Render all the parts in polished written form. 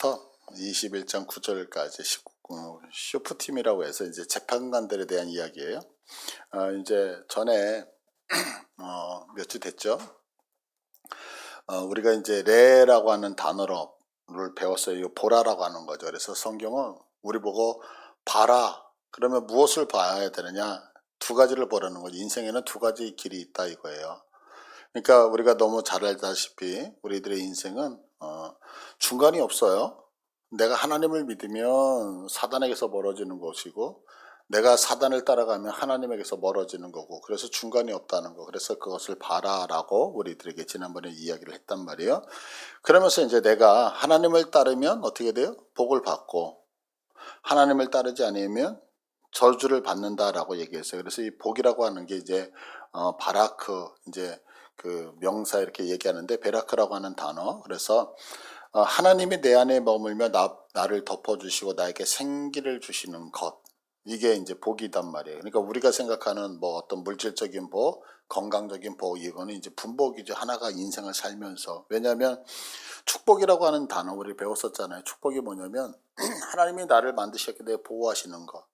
1절부터 21장 9절까지 쇼프팀이라고 해서 이제 재판관들에 대한 이야기예요. 이제 전에 몇 주 됐죠. 우리가 이제 레라고 하는 단어를 배웠어요. 이거 보라라고 하는 거죠. 그래서 성경은 우리 보고 봐라. 그러면 무엇을 봐야 되느냐? 두 가지를 보라는 거죠. 인생에는 두 가지 길이 있다 이거예요. 그러니까 우리가 너무 잘 알다시피 우리들의 인생은 중간이 없어요. 내가 하나님을 믿으면 사단에게서 멀어지는 것이고, 내가 사단을 따라가면 하나님에게서 멀어지는 거고, 그래서 중간이 없다는 거. 그래서 그것을 봐라라고 우리들에게 지난번에 이야기를 했단 말이에요. 그러면서 이제 내가 하나님을 따르면 어떻게 돼요? 복을 받고, 하나님을 따르지 않으면 저주를 받는다라고 얘기했어요. 그래서 이 복이라고 하는 게 이제 바라크, 이제 그 명사 이렇게 얘기하는데, 베라크라고 하는 단어. 그래서 하나님이 내 안에 머물며 나를 덮어주시고 나에게 생기를 주시는 것, 이게 이제 복이단 말이에요. 그러니까 우리가 생각하는 뭐 어떤 물질적인 복, 건강적인 복, 이거는 이제 분복이죠. 하나가 인생을 살면서. 왜냐하면 축복이라고 하는 단어 우리 배웠었잖아요. 축복이 뭐냐면 하나님이 나를 만드셨기 때문에 보호하시는 것.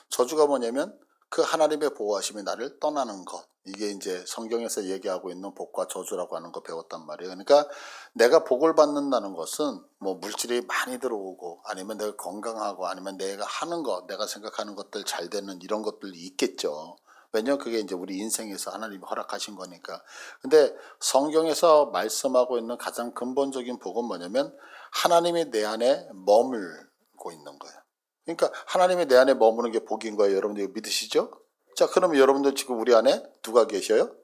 저주가 뭐냐면 그 하나님의 보호하심이 나를 떠나는 것. 이게 이제 성경에서 얘기하고 있는 복과 저주라고 하는 거 배웠단 말이에요. 그러니까 내가 복을 받는다는 것은 뭐 물질이 많이 들어오고, 아니면 내가 건강하고, 아니면 내가 하는 것, 내가 생각하는 것들 잘 되는 이런 것들이 있겠죠. 왜냐면 그게 이제 우리 인생에서 하나님이 허락하신 거니까. 근데 성경에서 말씀하고 있는 가장 근본적인 복은 뭐냐면 하나님이 내 안에 머물고 있는 거예요. 그러니까 하나님이 내 안에 머무는 게 복인 거예요. 여러분들 이거 믿으시죠? 자, 그러면 여러분들 지금 우리 안에 누가 계셔요?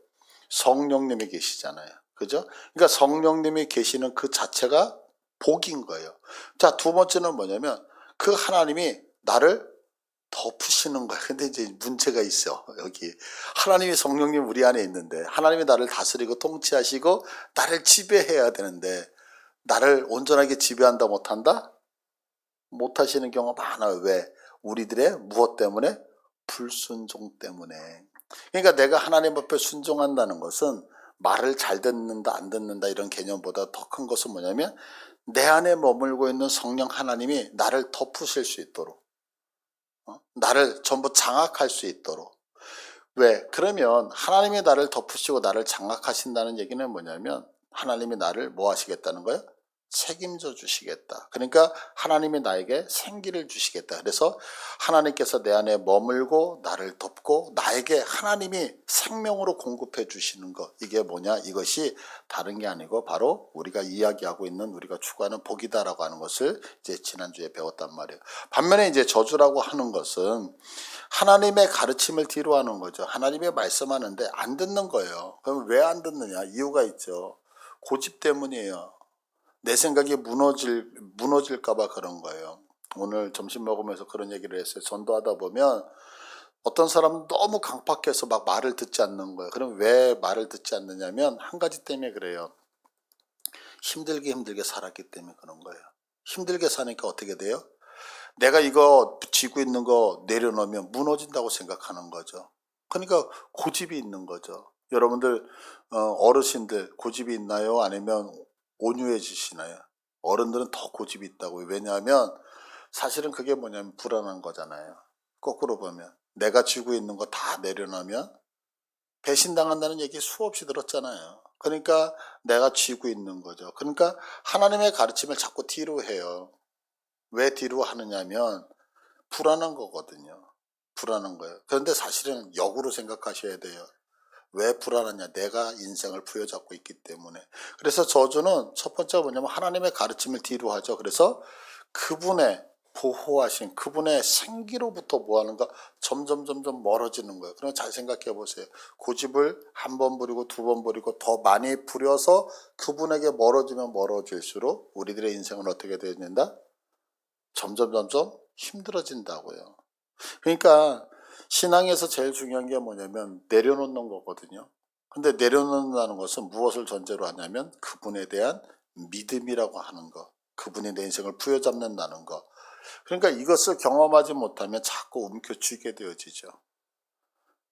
성령님이 계시잖아요. 그죠? 그러니까 성령님이 계시는 그 자체가 복인 거예요. 자, 두 번째는 뭐냐면 그 하나님이 나를 덮으시는 거예요. 근데 이제 문제가 있어. 여기 하나님이, 성령님 우리 안에 있는데 하나님이 나를 다스리고 통치하시고 나를 지배해야 되는데, 나를 온전하게 지배한다 못한다? 못하시는 경우가 많아요. 왜? 우리들의 무엇 때문에? 불순종 때문에. 그러니까 내가 하나님 앞에 순종한다는 것은 말을 잘 듣는다 안 듣는다 이런 개념보다 더 큰 것은 뭐냐면 내 안에 머물고 있는 성령 하나님이 나를 덮으실 수 있도록, 나를 전부 장악할 수 있도록. 왜? 그러면 하나님이 나를 덮으시고 나를 장악하신다는 얘기는 뭐냐면 하나님이 나를 뭐 하시겠다는 거예요? 책임져 주시겠다. 그러니까 하나님이 나에게 생기를 주시겠다. 그래서 하나님께서 내 안에 머물고 나를 덮고 나에게 하나님이 생명으로 공급해 주시는 것, 이게 뭐냐? 이것이 다른 게 아니고 바로 우리가 이야기하고 있는, 우리가 추구하는 복이다라고 하는 것을 이제 지난주에 배웠단 말이에요. 반면에 이제 저주라고 하는 것은 하나님의 가르침을 뒤로 하는 거죠. 하나님의 말씀하는데 안 듣는 거예요. 그럼 왜 안 듣느냐? 이유가 있죠. 고집 때문이에요. 내 생각이 무너질까봐 그런 거예요. 오늘 점심 먹으면서 그런 얘기를 했어요. 전도하다 보면 어떤 사람은 너무 강팍해서 막 말을 듣지 않는 거예요. 그럼 왜 말을 듣지 않느냐면 한 가지 때문에 그래요. 힘들게 살았기 때문에 그런 거예요. 힘들게 사니까 어떻게 돼요? 내가 이거 쥐고 있는 거 내려놓으면 무너진다고 생각하는 거죠. 그러니까 고집이 있는 거죠. 여러분들 어르신들 고집이 있나요? 아니면 온유해지시나요? 어른들은 더 고집이 있다고요. 왜냐하면 사실은 그게 뭐냐면 불안한 거잖아요. 거꾸로 보면 내가 쥐고 있는 거 다 내려놓으면 배신당한다는 얘기 수없이 들었잖아요. 그러니까 내가 쥐고 있는 거죠. 그러니까 하나님의 가르침을 자꾸 뒤로 해요. 왜 뒤로 하느냐면 불안한 거거든요. 불안한 거예요. 그런데 사실은 역으로 생각하셔야 돼요. 왜 불안하냐? 내가 인생을 부여잡고 있기 때문에. 그래서 저주는 첫 번째가 뭐냐면 하나님의 가르침을 뒤로 하죠. 그래서 그분의 보호하신 그분의 생기로부터 뭐 하는가? 점점 멀어지는 거예요. 그럼 잘 생각해 보세요. 고집을 한 번 부리고 두 번 부리고 더 많이 부려서 그분에게 멀어지면 멀어질수록 우리들의 인생은 어떻게 되는다? 점점 힘들어진다고요. 그러니까 신앙에서 제일 중요한 게 뭐냐면 내려놓는 거거든요. 근데 내려놓는다는 것은 무엇을 전제로 하냐면 그분에 대한 믿음이라고 하는 거, 그분이 내 인생을 부여잡는다는 거. 그러니까 이것을 경험하지 못하면 자꾸 움켜쥐게 되어지죠.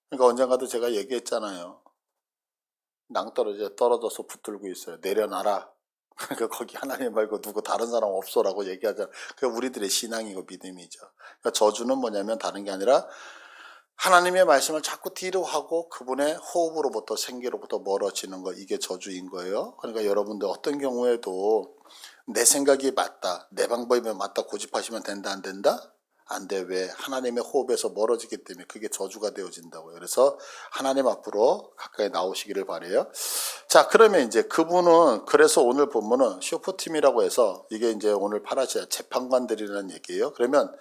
그러니까 언젠가도 제가 얘기했잖아요. 낭떠러지에 떨어져서 붙들고 있어요. 내려놔라. 그러니까 거기 하나님 말고 누구 다른 사람 없어라고 얘기하잖아. 그게 우리들의 신앙이고 믿음이죠. 그러니까 저주는 뭐냐면 다른 게 아니라 하나님의 말씀을 자꾸 뒤로 하고 그분의 호흡으로부터 생기로부터 멀어지는 거, 이게 저주인 거예요. 그러니까 여러분들 어떤 경우에도 내 생각이 맞다, 내 방법이 맞다 고집하시면 된다 안 된다? 안 돼. 왜? 하나님의 호흡에서 멀어지기 때문에 그게 저주가 되어진다고요. 그래서 하나님 앞으로 가까이 나오시기를 바래요. 자, 그러면 이제 그분은, 그래서 오늘 본문은 쇼프팀이라고 해서 이게 이제 오늘 파라시아 재판관들이라는 얘기예요. 그러면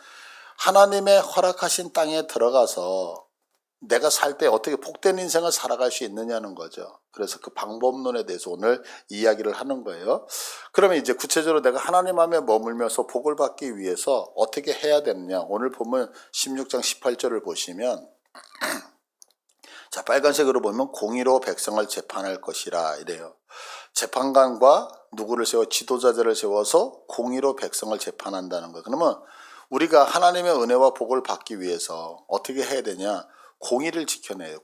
하나님의 허락하신 땅에 들어가서 내가 살 때 어떻게 복된 인생을 살아갈 수 있느냐는 거죠. 그래서 그 방법론에 대해서 오늘 이야기를 하는 거예요. 그러면 이제 구체적으로 내가 하나님 안에 머물면서 복을 받기 위해서 어떻게 해야 되느냐. 오늘 보면 16장 18절을 보시면 자, 빨간색으로 보면 공의로 백성을 재판할 것이라 이래요. 재판관과 누구를 세워 지도자들을 세워서 공의로 백성을 재판한다는 거예요. 그러면 우리가 하나님의 은혜와 복을 받기 위해서 어떻게 해야 되냐? 공의를 지켜내요.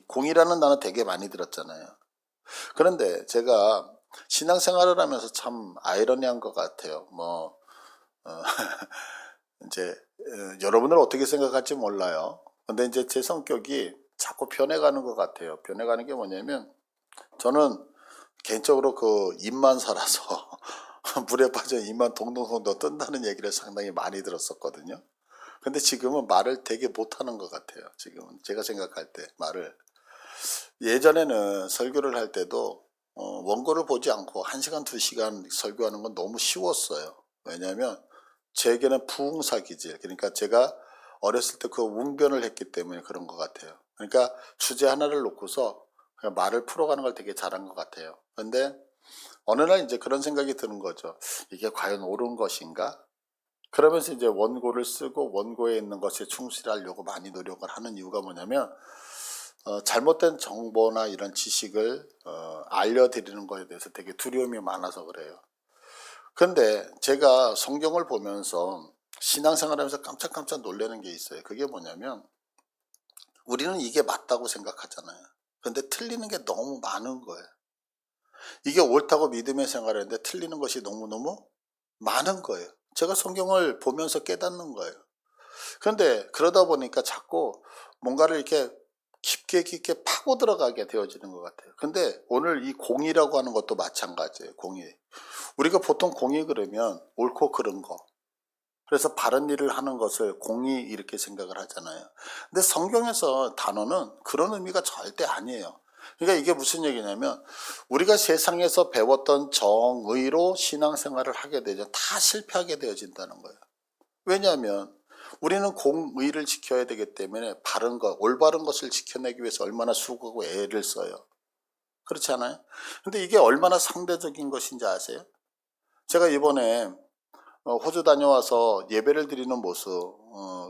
공의라는 단어 되게 많이 들었잖아요. 그런데 제가 신앙생활을 하면서 참 아이러니한 것 같아요. 이제 여러분들 어떻게 생각할지 몰라요. 근데 이제 제 성격이 자꾸 변해가는 것 같아요. 변해가는 게 뭐냐면 저는 개인적으로 그 입만 살아서 물에 빠져 입만 동동동 뜬다는 얘기를 상당히 많이 들었었거든요. 근데 지금은 말을 되게 못하는 것 같아요. 지금은 제가 생각할 때 말을. 예전에는 설교를 할 때도 원고를 보지 않고 1시간 2시간 설교하는 건 너무 쉬웠어요. 왜냐하면 제게는 부흥사 기질, 그러니까 제가 어렸을 때 그 웅변을 했기 때문에 그런 것 같아요. 그러니까 주제 하나를 놓고서 그냥 말을 풀어가는 걸 되게 잘한 것 같아요. 근데 어느 날 이제 그런 생각이 드는 거죠. 이게 과연 옳은 것인가? 그러면서 이제 원고를 쓰고 원고에 있는 것에 충실하려고 많이 노력을 하는 이유가 뭐냐면 잘못된 정보나 이런 지식을 알려드리는 것에 대해서 되게 두려움이 많아서 그래요. 근데 제가 성경을 보면서 신앙생활하면서 깜짝깜짝 놀라는 게 있어요. 그게 뭐냐면 우리는 이게 맞다고 생각하잖아요. 근데 틀리는 게 너무 많은 거예요. 이게 옳다고 믿음의 생활을 했는데 틀리는 것이 너무너무 많은 거예요. 제가 성경을 보면서 깨닫는 거예요. 그런데 그러다 보니까 자꾸 뭔가를 이렇게 깊게 파고 들어가게 되어지는 것 같아요. 근데 오늘 이 공의라고 하는 것도 마찬가지예요. 공의. 우리가 보통 공의 그러면 옳고 그른 거. 그래서 바른 일을 하는 것을 공의 이렇게 생각을 하잖아요. 근데 성경에서 단어는 그런 의미가 절대 아니에요. 그러니까 이게 무슨 얘기냐면 우리가 세상에서 배웠던 정의로 신앙생활을 하게 되죠. 다 실패하게 되어진다는 거예요. 왜냐하면 우리는 공의를 지켜야 되기 때문에 바른 것, 올바른 것을 지켜내기 위해서 얼마나 수고하고 애를 써요. 그렇지 않아요? 근데 이게 얼마나 상대적인 것인지 아세요? 제가 이번에 호주 다녀와서 예배를 드리는 모습,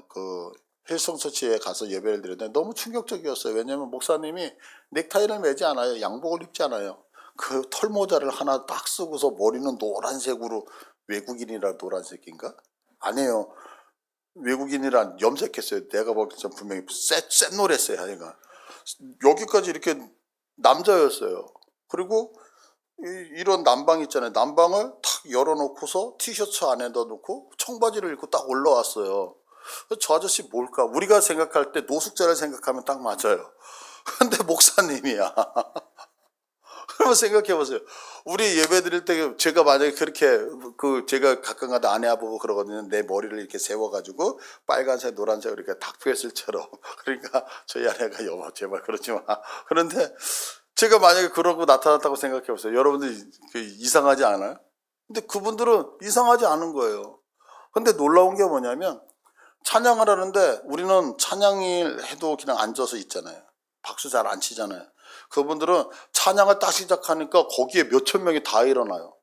그 힐성처치에 가서 예배를 드렸는데 너무 충격적이었어요. 왜냐하면 목사님이 넥타이를 매지 않아요. 양복을 입지 않아요. 그 털모자를 하나 딱 쓰고서 머리는 노란색으로, 외국인이라 노란색인가? 아니에요. 외국인이란 염색했어요. 내가 보기엔 분명히 센 노랬어요. 얘가 여기까지 이렇게 남자였어요. 그리고 이런 난방 있잖아요. 난방을 탁 열어놓고서 티셔츠 안에다 놓고 청바지를 입고 딱 올라왔어요. 저 아저씨 뭘까? 우리가 생각할 때 노숙자를 생각하면 딱 맞아요. 근데 목사님이야. 그러면 생각해 보세요. 우리 예배 드릴 때 제가 만약에 그렇게 제가 가끔가다 아내 보고 그러거든요. 내 머리를 이렇게 세워가지고 빨간색 노란색 이렇게 닭뼈슬처럼. 그러니까 저희 아내가 여보 제발 그러지 마. 그런데 제가 만약에 그러고 나타났다고 생각해 보세요. 여러분들 이상하지 않아요? 근데 그분들은 이상하지 않은 거예요. 근데 놀라운 게 뭐냐면 찬양을 하는데 우리는 찬양을 해도 그냥 앉아서 있잖아요. 박수 잘 안 치잖아요. 그분들은 찬양을 딱 시작하니까 거기에 몇천 명이 다 일어나요.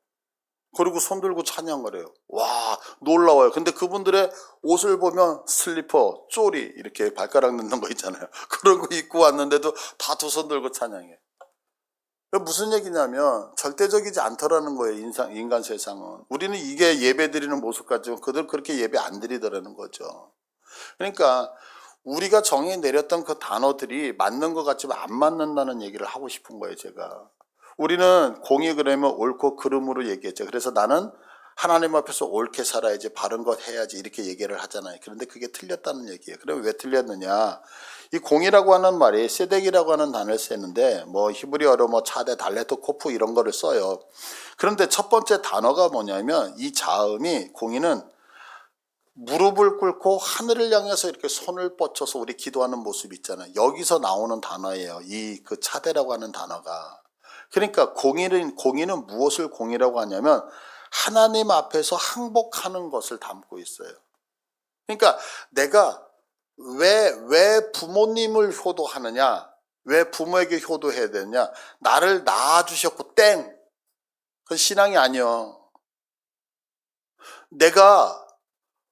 그리고 손 들고 찬양을 해요. 와, 놀라워요. 근데 그분들의 옷을 보면 슬리퍼, 쪼리 이렇게 발가락 넣는 거 있잖아요. 그런 거 입고 왔는데도 다 두 손 들고 찬양해. 무슨 얘기냐면 절대적이지 않더라는 거예요. 인간 세상은. 우리는 이게 예배 드리는 모습 같지만 그들 그렇게 예배 안 드리더라는 거죠. 그러니까 우리가 정의 내렸던 그 단어들이 맞는 것 같지만 안 맞는다는 얘기를 하고 싶은 거예요. 제가 우리는 공의 그러면 옳고 그름으로 얘기했죠. 그래서 나는 하나님 앞에서 옳게 살아야지, 바른 것 해야지, 이렇게 얘기를 하잖아요. 그런데 그게 틀렸다는 얘기예요. 그럼 왜 틀렸느냐? 이 공이라고 하는 말이 세덱이라고 하는 단어를 쓰는데, 뭐 히브리어로 뭐 차데, 달레토, 코프 이런 거를 써요. 그런데 첫 번째 단어가 뭐냐면, 이 자음이, 공이는 무릎을 꿇고 하늘을 향해서 이렇게 손을 뻗쳐서 우리 기도하는 모습 있잖아요. 여기서 나오는 단어예요. 이 그 차데라고 하는 단어가. 그러니까 공의는 무엇을 공이라고 하냐면 하나님 앞에서 항복하는 것을 담고 있어요. 그러니까 내가 왜 부모님을 효도하느냐? 왜 부모에게 효도해야 되느냐? 나를 낳아주셨고 땡! 그건 신앙이 아니요. 내가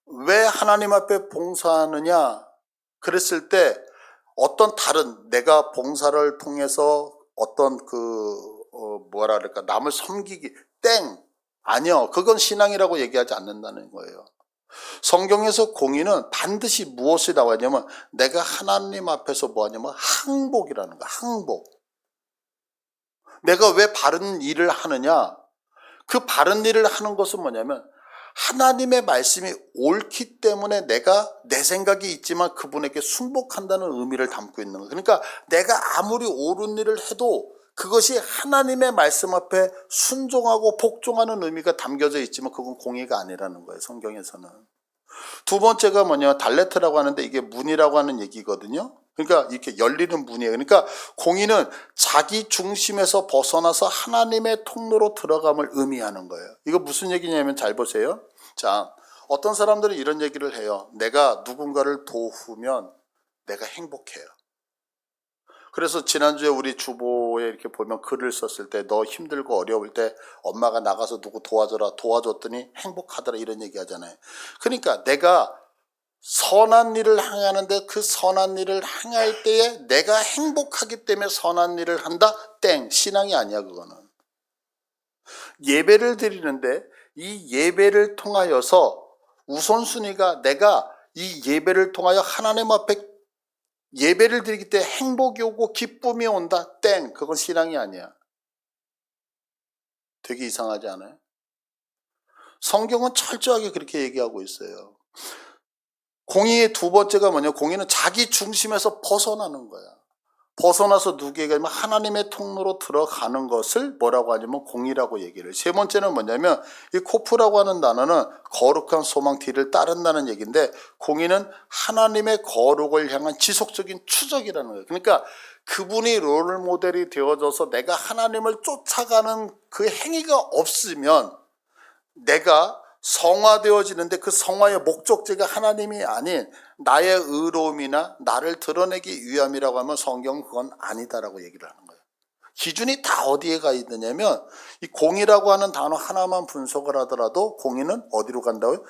왜 하나님 앞에 봉사하느냐? 그랬을 때 어떤 다른 내가 봉사를 통해서 어떤 뭐라 그럴까, 남을 섬기기 땡! 아니요. 그건 신앙이라고 얘기하지 않는다는 거예요. 성경에서 공의는 반드시 무엇이 나와냐면 내가 하나님 앞에서 뭐하냐면 항복이라는 거야. 항복. 내가 왜 바른 일을 하느냐? 그 바른 일을 하는 것은 뭐냐면 하나님의 말씀이 옳기 때문에 내가 내 생각이 있지만 그분에게 순복한다는 의미를 담고 있는 거예요. 그러니까 내가 아무리 옳은 일을 해도 그것이 하나님의 말씀 앞에 순종하고 복종하는 의미가 담겨져 있지만 그건 공의가 아니라는 거예요. 성경에서는. 두 번째가 뭐냐, 달레트라고 하는데 이게 문이라고 하는 얘기거든요. 그러니까 이렇게 열리는 문이에요. 그러니까 공의는 자기 중심에서 벗어나서 하나님의 통로로 들어감을 의미하는 거예요. 이거 무슨 얘기냐면 잘 보세요. 자, 어떤 사람들은 이런 얘기를 해요. 내가 누군가를 도우면 내가 행복해요. 그래서 지난주에 우리 주보에 이렇게 보면 글을 썼을 때 너 힘들고 어려울 때 엄마가 나가서 누구 도와줘라, 도와줬더니 행복하더라, 이런 얘기 하잖아요. 그러니까 내가 선한 일을 행하는데 그 선한 일을 행할 때에 내가 행복하기 때문에 선한 일을 한다? 땡! 신앙이 아니야, 그거는. 예배를 드리는데 이 예배를 통하여서 우선순위가 내가 이 예배를 통하여 하나님 앞에 예배를 드리기 때문에 행복이 오고 기쁨이 온다? 땡! 그건 신앙이 아니야. 되게 이상하지 않아요? 성경은 철저하게 그렇게 얘기하고 있어요. 공의의 두 번째가 뭐냐? 공의는 자기 중심에서 벗어나는 거야. 벗어나서 누구에게 하면 하나님의 통로로 들어가는 것을 뭐라고 하냐면 공의라고 얘기를. 세 번째는 뭐냐면 이 코프라고 하는 단어는 거룩한 소망 뒤를 따른다는 얘기인데, 공의는 하나님의 거룩을 향한 지속적인 추적이라는 거예요. 그러니까 그분이 롤 모델이 되어져서 내가 하나님을 쫓아가는 그 행위가 없으면 내가 성화되어지는데 그 성화의 목적지가 하나님이 아닌 나의 의로움이나 나를 드러내기 위함이라고 하면 성경은 그건 아니다라고 얘기를 하는 거예요. 기준이 다 어디에 가 있느냐면 이 공의라고 하는 단어 하나만 분석을 하더라도 공의는 어디로 간다고요?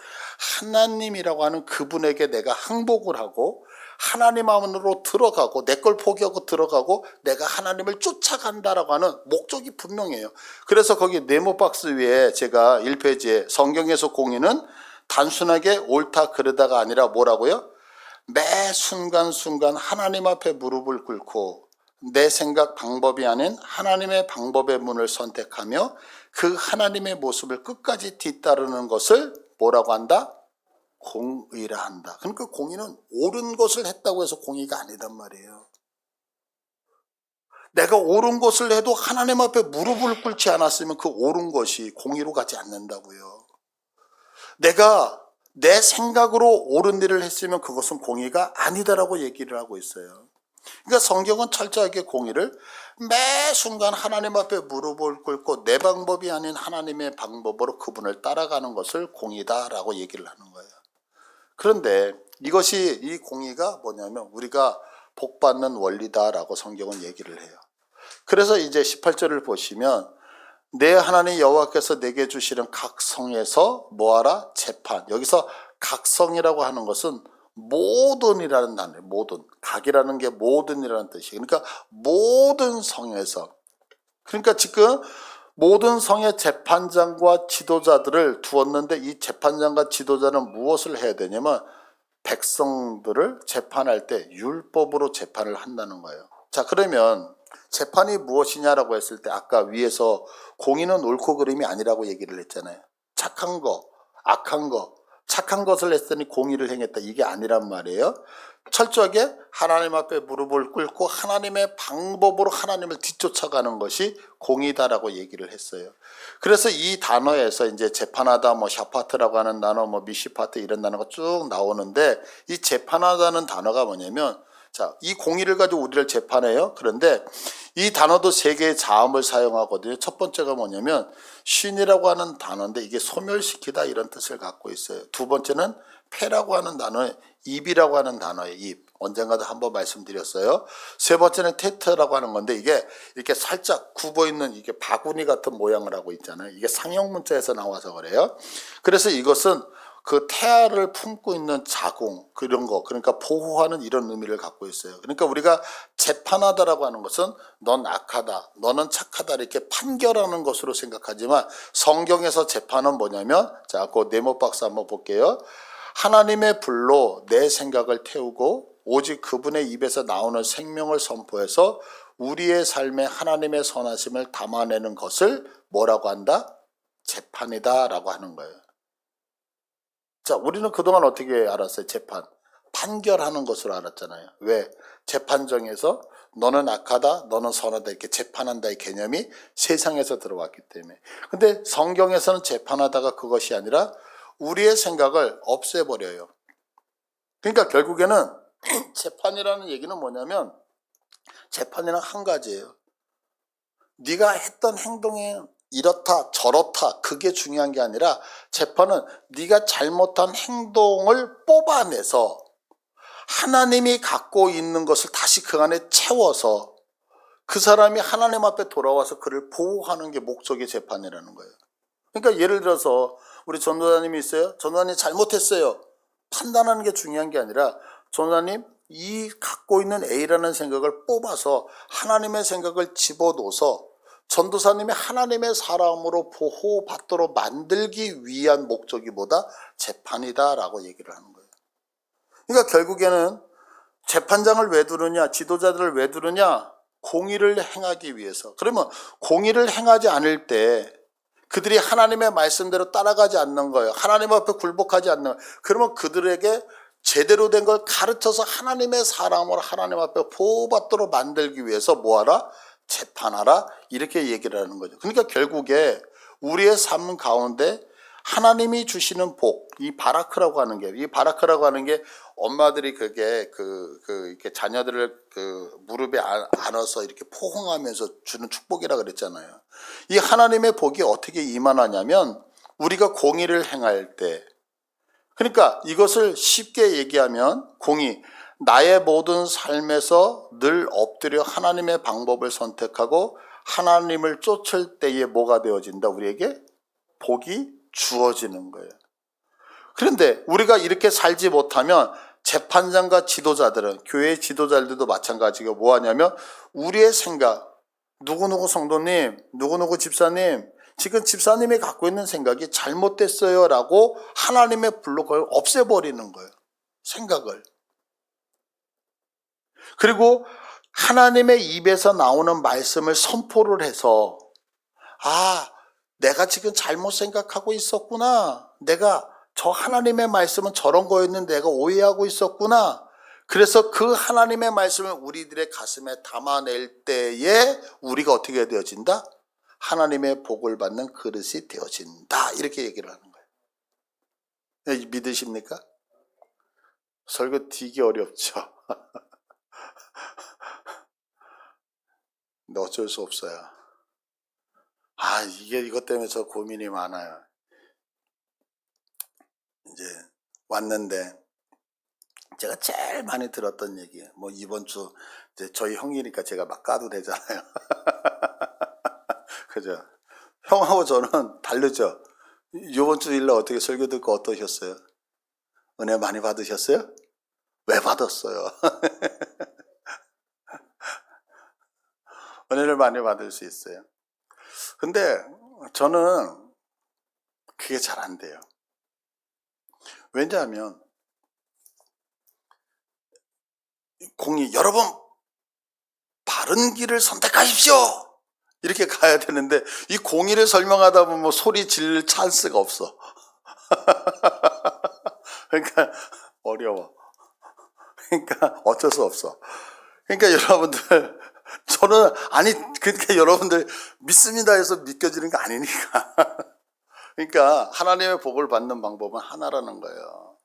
하나님이라고 하는 그분에게 내가 항복을 하고 하나님 안으로 들어가고 내 걸 포기하고 들어가고 내가 하나님을 쫓아간다라고 하는 목적이 분명해요. 그래서 거기 네모 박스 위에 제가 1페이지에 성경에서 공의는 단순하게 옳다 그르다가 아니라 뭐라고요? 매 순간순간 하나님 앞에 무릎을 꿇고 내 생각 방법이 아닌 하나님의 방법의 문을 선택하며 그 하나님의 모습을 끝까지 뒤따르는 것을 뭐라고 한다? 공의라 한다. 그러니까 공의는 옳은 것을 했다고 해서 공의가 아니단 말이에요. 내가 옳은 것을 해도 하나님 앞에 무릎을 꿇지 않았으면 그 옳은 것이 공의로 가지 않는다고요. 내가 내 생각으로 옳은 일을 했으면 그것은 공의가 아니다라고 얘기를 하고 있어요. 그러니까 성경은 철저하게 공의를 매 순간 하나님 앞에 무릎을 꿇고 내 방법이 아닌 하나님의 방법으로 그분을 따라가는 것을 공의다라고 얘기를 하는 거예요. 그런데 이것이 이 공의가 뭐냐면 우리가 복받는 원리다라고 성경은 얘기를 해요. 그래서 이제 18절을 보시면 내 하나님 여호와께서 내게 주시는 각 성에서 뭐하라? 재판. 여기서 각 성이라고 하는 것은 모든이라는 단어예요. 모든. 각이라는 게 모든이라는 뜻이에요. 그러니까 모든 성에서. 그러니까 지금 모든 성의 재판장과 지도자들을 두었는데 이 재판장과 지도자는 무엇을 해야 되냐면 백성들을 재판할 때 율법으로 재판을 한다는 거예요. 자, 그러면 재판이 무엇이냐라고 했을 때 아까 위에서 공의는 옳고 그름이 아니라고 얘기를 했잖아요. 착한 거, 악한 거, 착한 것을 했으니 공의를 행했다. 이게 아니란 말이에요. 철저하게 하나님 앞에 무릎을 꿇고 하나님의 방법으로 하나님을 뒤쫓아가는 것이 공의다라고 얘기를 했어요. 그래서 이 단어에서 이제 재판하다, 뭐 샤파트라고 하는 단어, 뭐 미시파트 이런 단어가 쭉 나오는데, 이 재판하다는 단어가 뭐냐면, 자, 이 공의를 가지고 우리를 재판해요. 그런데 이 단어도 세 개의 자음을 사용하거든요. 첫 번째가 뭐냐면 쉰이라고 하는 단어인데 이게 소멸시키다 이런 뜻을 갖고 있어요. 두 번째는 패라고 하는 단어의 입이라고 하는 단어의 입. 언젠가도 한번 말씀드렸어요. 세 번째는 테트라고 하는 건데 이게 이렇게 살짝 굽어 있는 이게 바구니 같은 모양을 하고 있잖아요. 이게 상형 문자에서 나와서 그래요. 그래서 이것은 그 태아를 품고 있는 자궁 그런 거, 그러니까 보호하는 이런 의미를 갖고 있어요. 그러니까 우리가 재판하다라고 하는 것은 넌 악하다, 너는 착하다 이렇게 판결하는 것으로 생각하지만 성경에서 재판은 뭐냐면, 자, 그 네모 박스 한번 볼게요. 하나님의 불로 내 생각을 태우고 오직 그분의 입에서 나오는 생명을 선포해서 우리의 삶에 하나님의 선하심을 담아내는 것을 뭐라고 한다? 재판이다 라고 하는 거예요. 자, 우리는 그동안 어떻게 알았어요? 재판. 판결하는 것으로 알았잖아요. 왜? 재판정에서 너는 악하다, 너는 선하다 이렇게 재판한다 이 개념이 세상에서 들어왔기 때문에. 근데 성경에서는 재판하다가 그것이 아니라 우리의 생각을 없애버려요. 그러니까 결국에는 재판이라는 얘기는 뭐냐면, 재판이란 한 가지예요. 네가 했던 행동이 이렇다 저렇다 그게 중요한 게 아니라 재판은 네가 잘못한 행동을 뽑아내서 하나님이 갖고 있는 것을 다시 그 안에 채워서 그 사람이 하나님 앞에 돌아와서 그를 보호하는 게 목적의 재판이라는 거예요. 그러니까 예를 들어서 우리 전도사님이 있어요. 전도사님 잘못했어요. 판단하는 게 중요한 게 아니라 전도사님 이 갖고 있는 A라는 생각을 뽑아서 하나님의 생각을 집어넣어서 전도사님이 하나님의 사람으로 보호받도록 만들기 위한 목적이 뭐다? 재판이다라고 얘기를 하는 거예요. 그러니까 결국에는 재판장을 왜 두느냐, 지도자들을 왜 두느냐? 공의를 행하기 위해서. 그러면 공의를 행하지 않을 때 그들이 하나님의 말씀대로 따라가지 않는 거예요. 하나님 앞에 굴복하지 않는 거예요. 그러면 그들에게 제대로 된 걸 가르쳐서 하나님의 사람으로 하나님 앞에 보호받도록 만들기 위해서 뭐하라? 재판하라 이렇게 얘기를 하는 거죠. 그러니까 결국에 우리의 삶 가운데 하나님이 주시는 복, 이 바라크라고 하는 게, 이 바라크라고 하는 게 엄마들이 그게 이렇게 자녀들을 무릎에 안아서 이렇게 포옹하면서 주는 축복이라 그랬잖아요. 이 하나님의 복이 어떻게 임하냐면 우리가 공의를 행할 때, 그러니까 이것을 쉽게 얘기하면 공의, 나의 모든 삶에서 늘 엎드려 하나님의 방법을 선택하고 하나님을 쫓을 때에 뭐가 되어진다? 우리에게 복이 주어지는 거예요. 그런데 우리가 이렇게 살지 못하면 재판장과 지도자들은, 교회 지도자들도 마찬가지고 뭐 하냐면 우리의 생각, 누구누구 성도님, 누구누구 집사님, 지금 집사님이 갖고 있는 생각이 잘못됐어요 라고 하나님의 불로 그걸 없애버리는 거예요. 생각을. 그리고 하나님의 입에서 나오는 말씀을 선포를 해서, 아, 내가 지금 잘못 생각하고 있었구나. 내가 저 하나님의 말씀은 저런 거였는데 내가 오해하고 있었구나. 그래서 그 하나님의 말씀을 우리들의 가슴에 담아낼 때에 우리가 어떻게 되어진다? 하나님의 복을 받는 그릇이 되어진다. 이렇게 얘기를 하는 거예요. 믿으십니까? 설교 되게 어렵죠. 근데 어쩔 수 없어요. 이것 때문에 저 고민이 많아요. 이제 왔는데 제가 제일 많이 들었던 얘기예요. 뭐 이번 주 이제 저희 형이니까 제가 막 까도 되잖아요. 그죠? 형하고 저는 다르죠. 이번 주 일날 어떻게 설교 듣고 어떠셨어요? 은혜 많이 받으셨어요? 왜 받았어요? 은혜를 많이 받을 수 있어요. 근데 저는 그게 잘 안 돼요. 왜냐하면 공의, 여러분 바른 길을 선택하십시오. 이렇게 가야 되는데 이 공의를 설명하다 보면 뭐 소리 지를 찬스가 없어. 그러니까 어려워. 그러니까 어쩔 수 없어. 그러니까 여러분들 저는 아니 그러니까 여러분들 믿습니다 해서 믿겨지는 게 아니니까. 그러니까 하나님의 복을 받는 방법은 하나라는 거예요.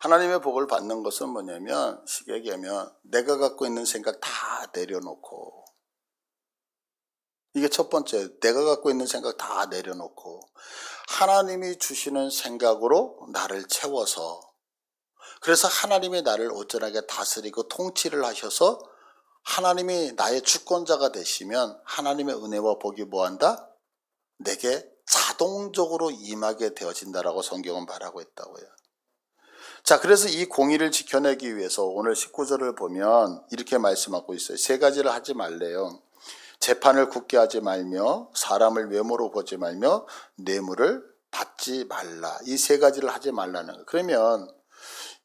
하나님의 복을 받는 것은 뭐냐면 쉽게 얘기하면 내가 갖고 있는 생각 다 내려놓고, 이게 첫 번째, 내가 갖고 있는 생각 다 내려놓고 하나님이 주시는 생각으로 나를 채워서, 그래서 하나님이 나를 온전하게 다스리고 통치를 하셔서 하나님이 나의 주권자가 되시면 하나님의 은혜와 복이 뭐한다? 내게 자동적으로 임하게 되어진다라고 성경은 말하고 있다고요. 자, 그래서 이 공의를 지켜내기 위해서 오늘 19절을 보면 이렇게 말씀하고 있어요. 세 가지를 하지 말래요. 재판을 굳게 하지 말며 사람을 외모로 보지 말며 뇌물을 받지 말라. 이 세 가지를 하지 말라는 거예요. 그러면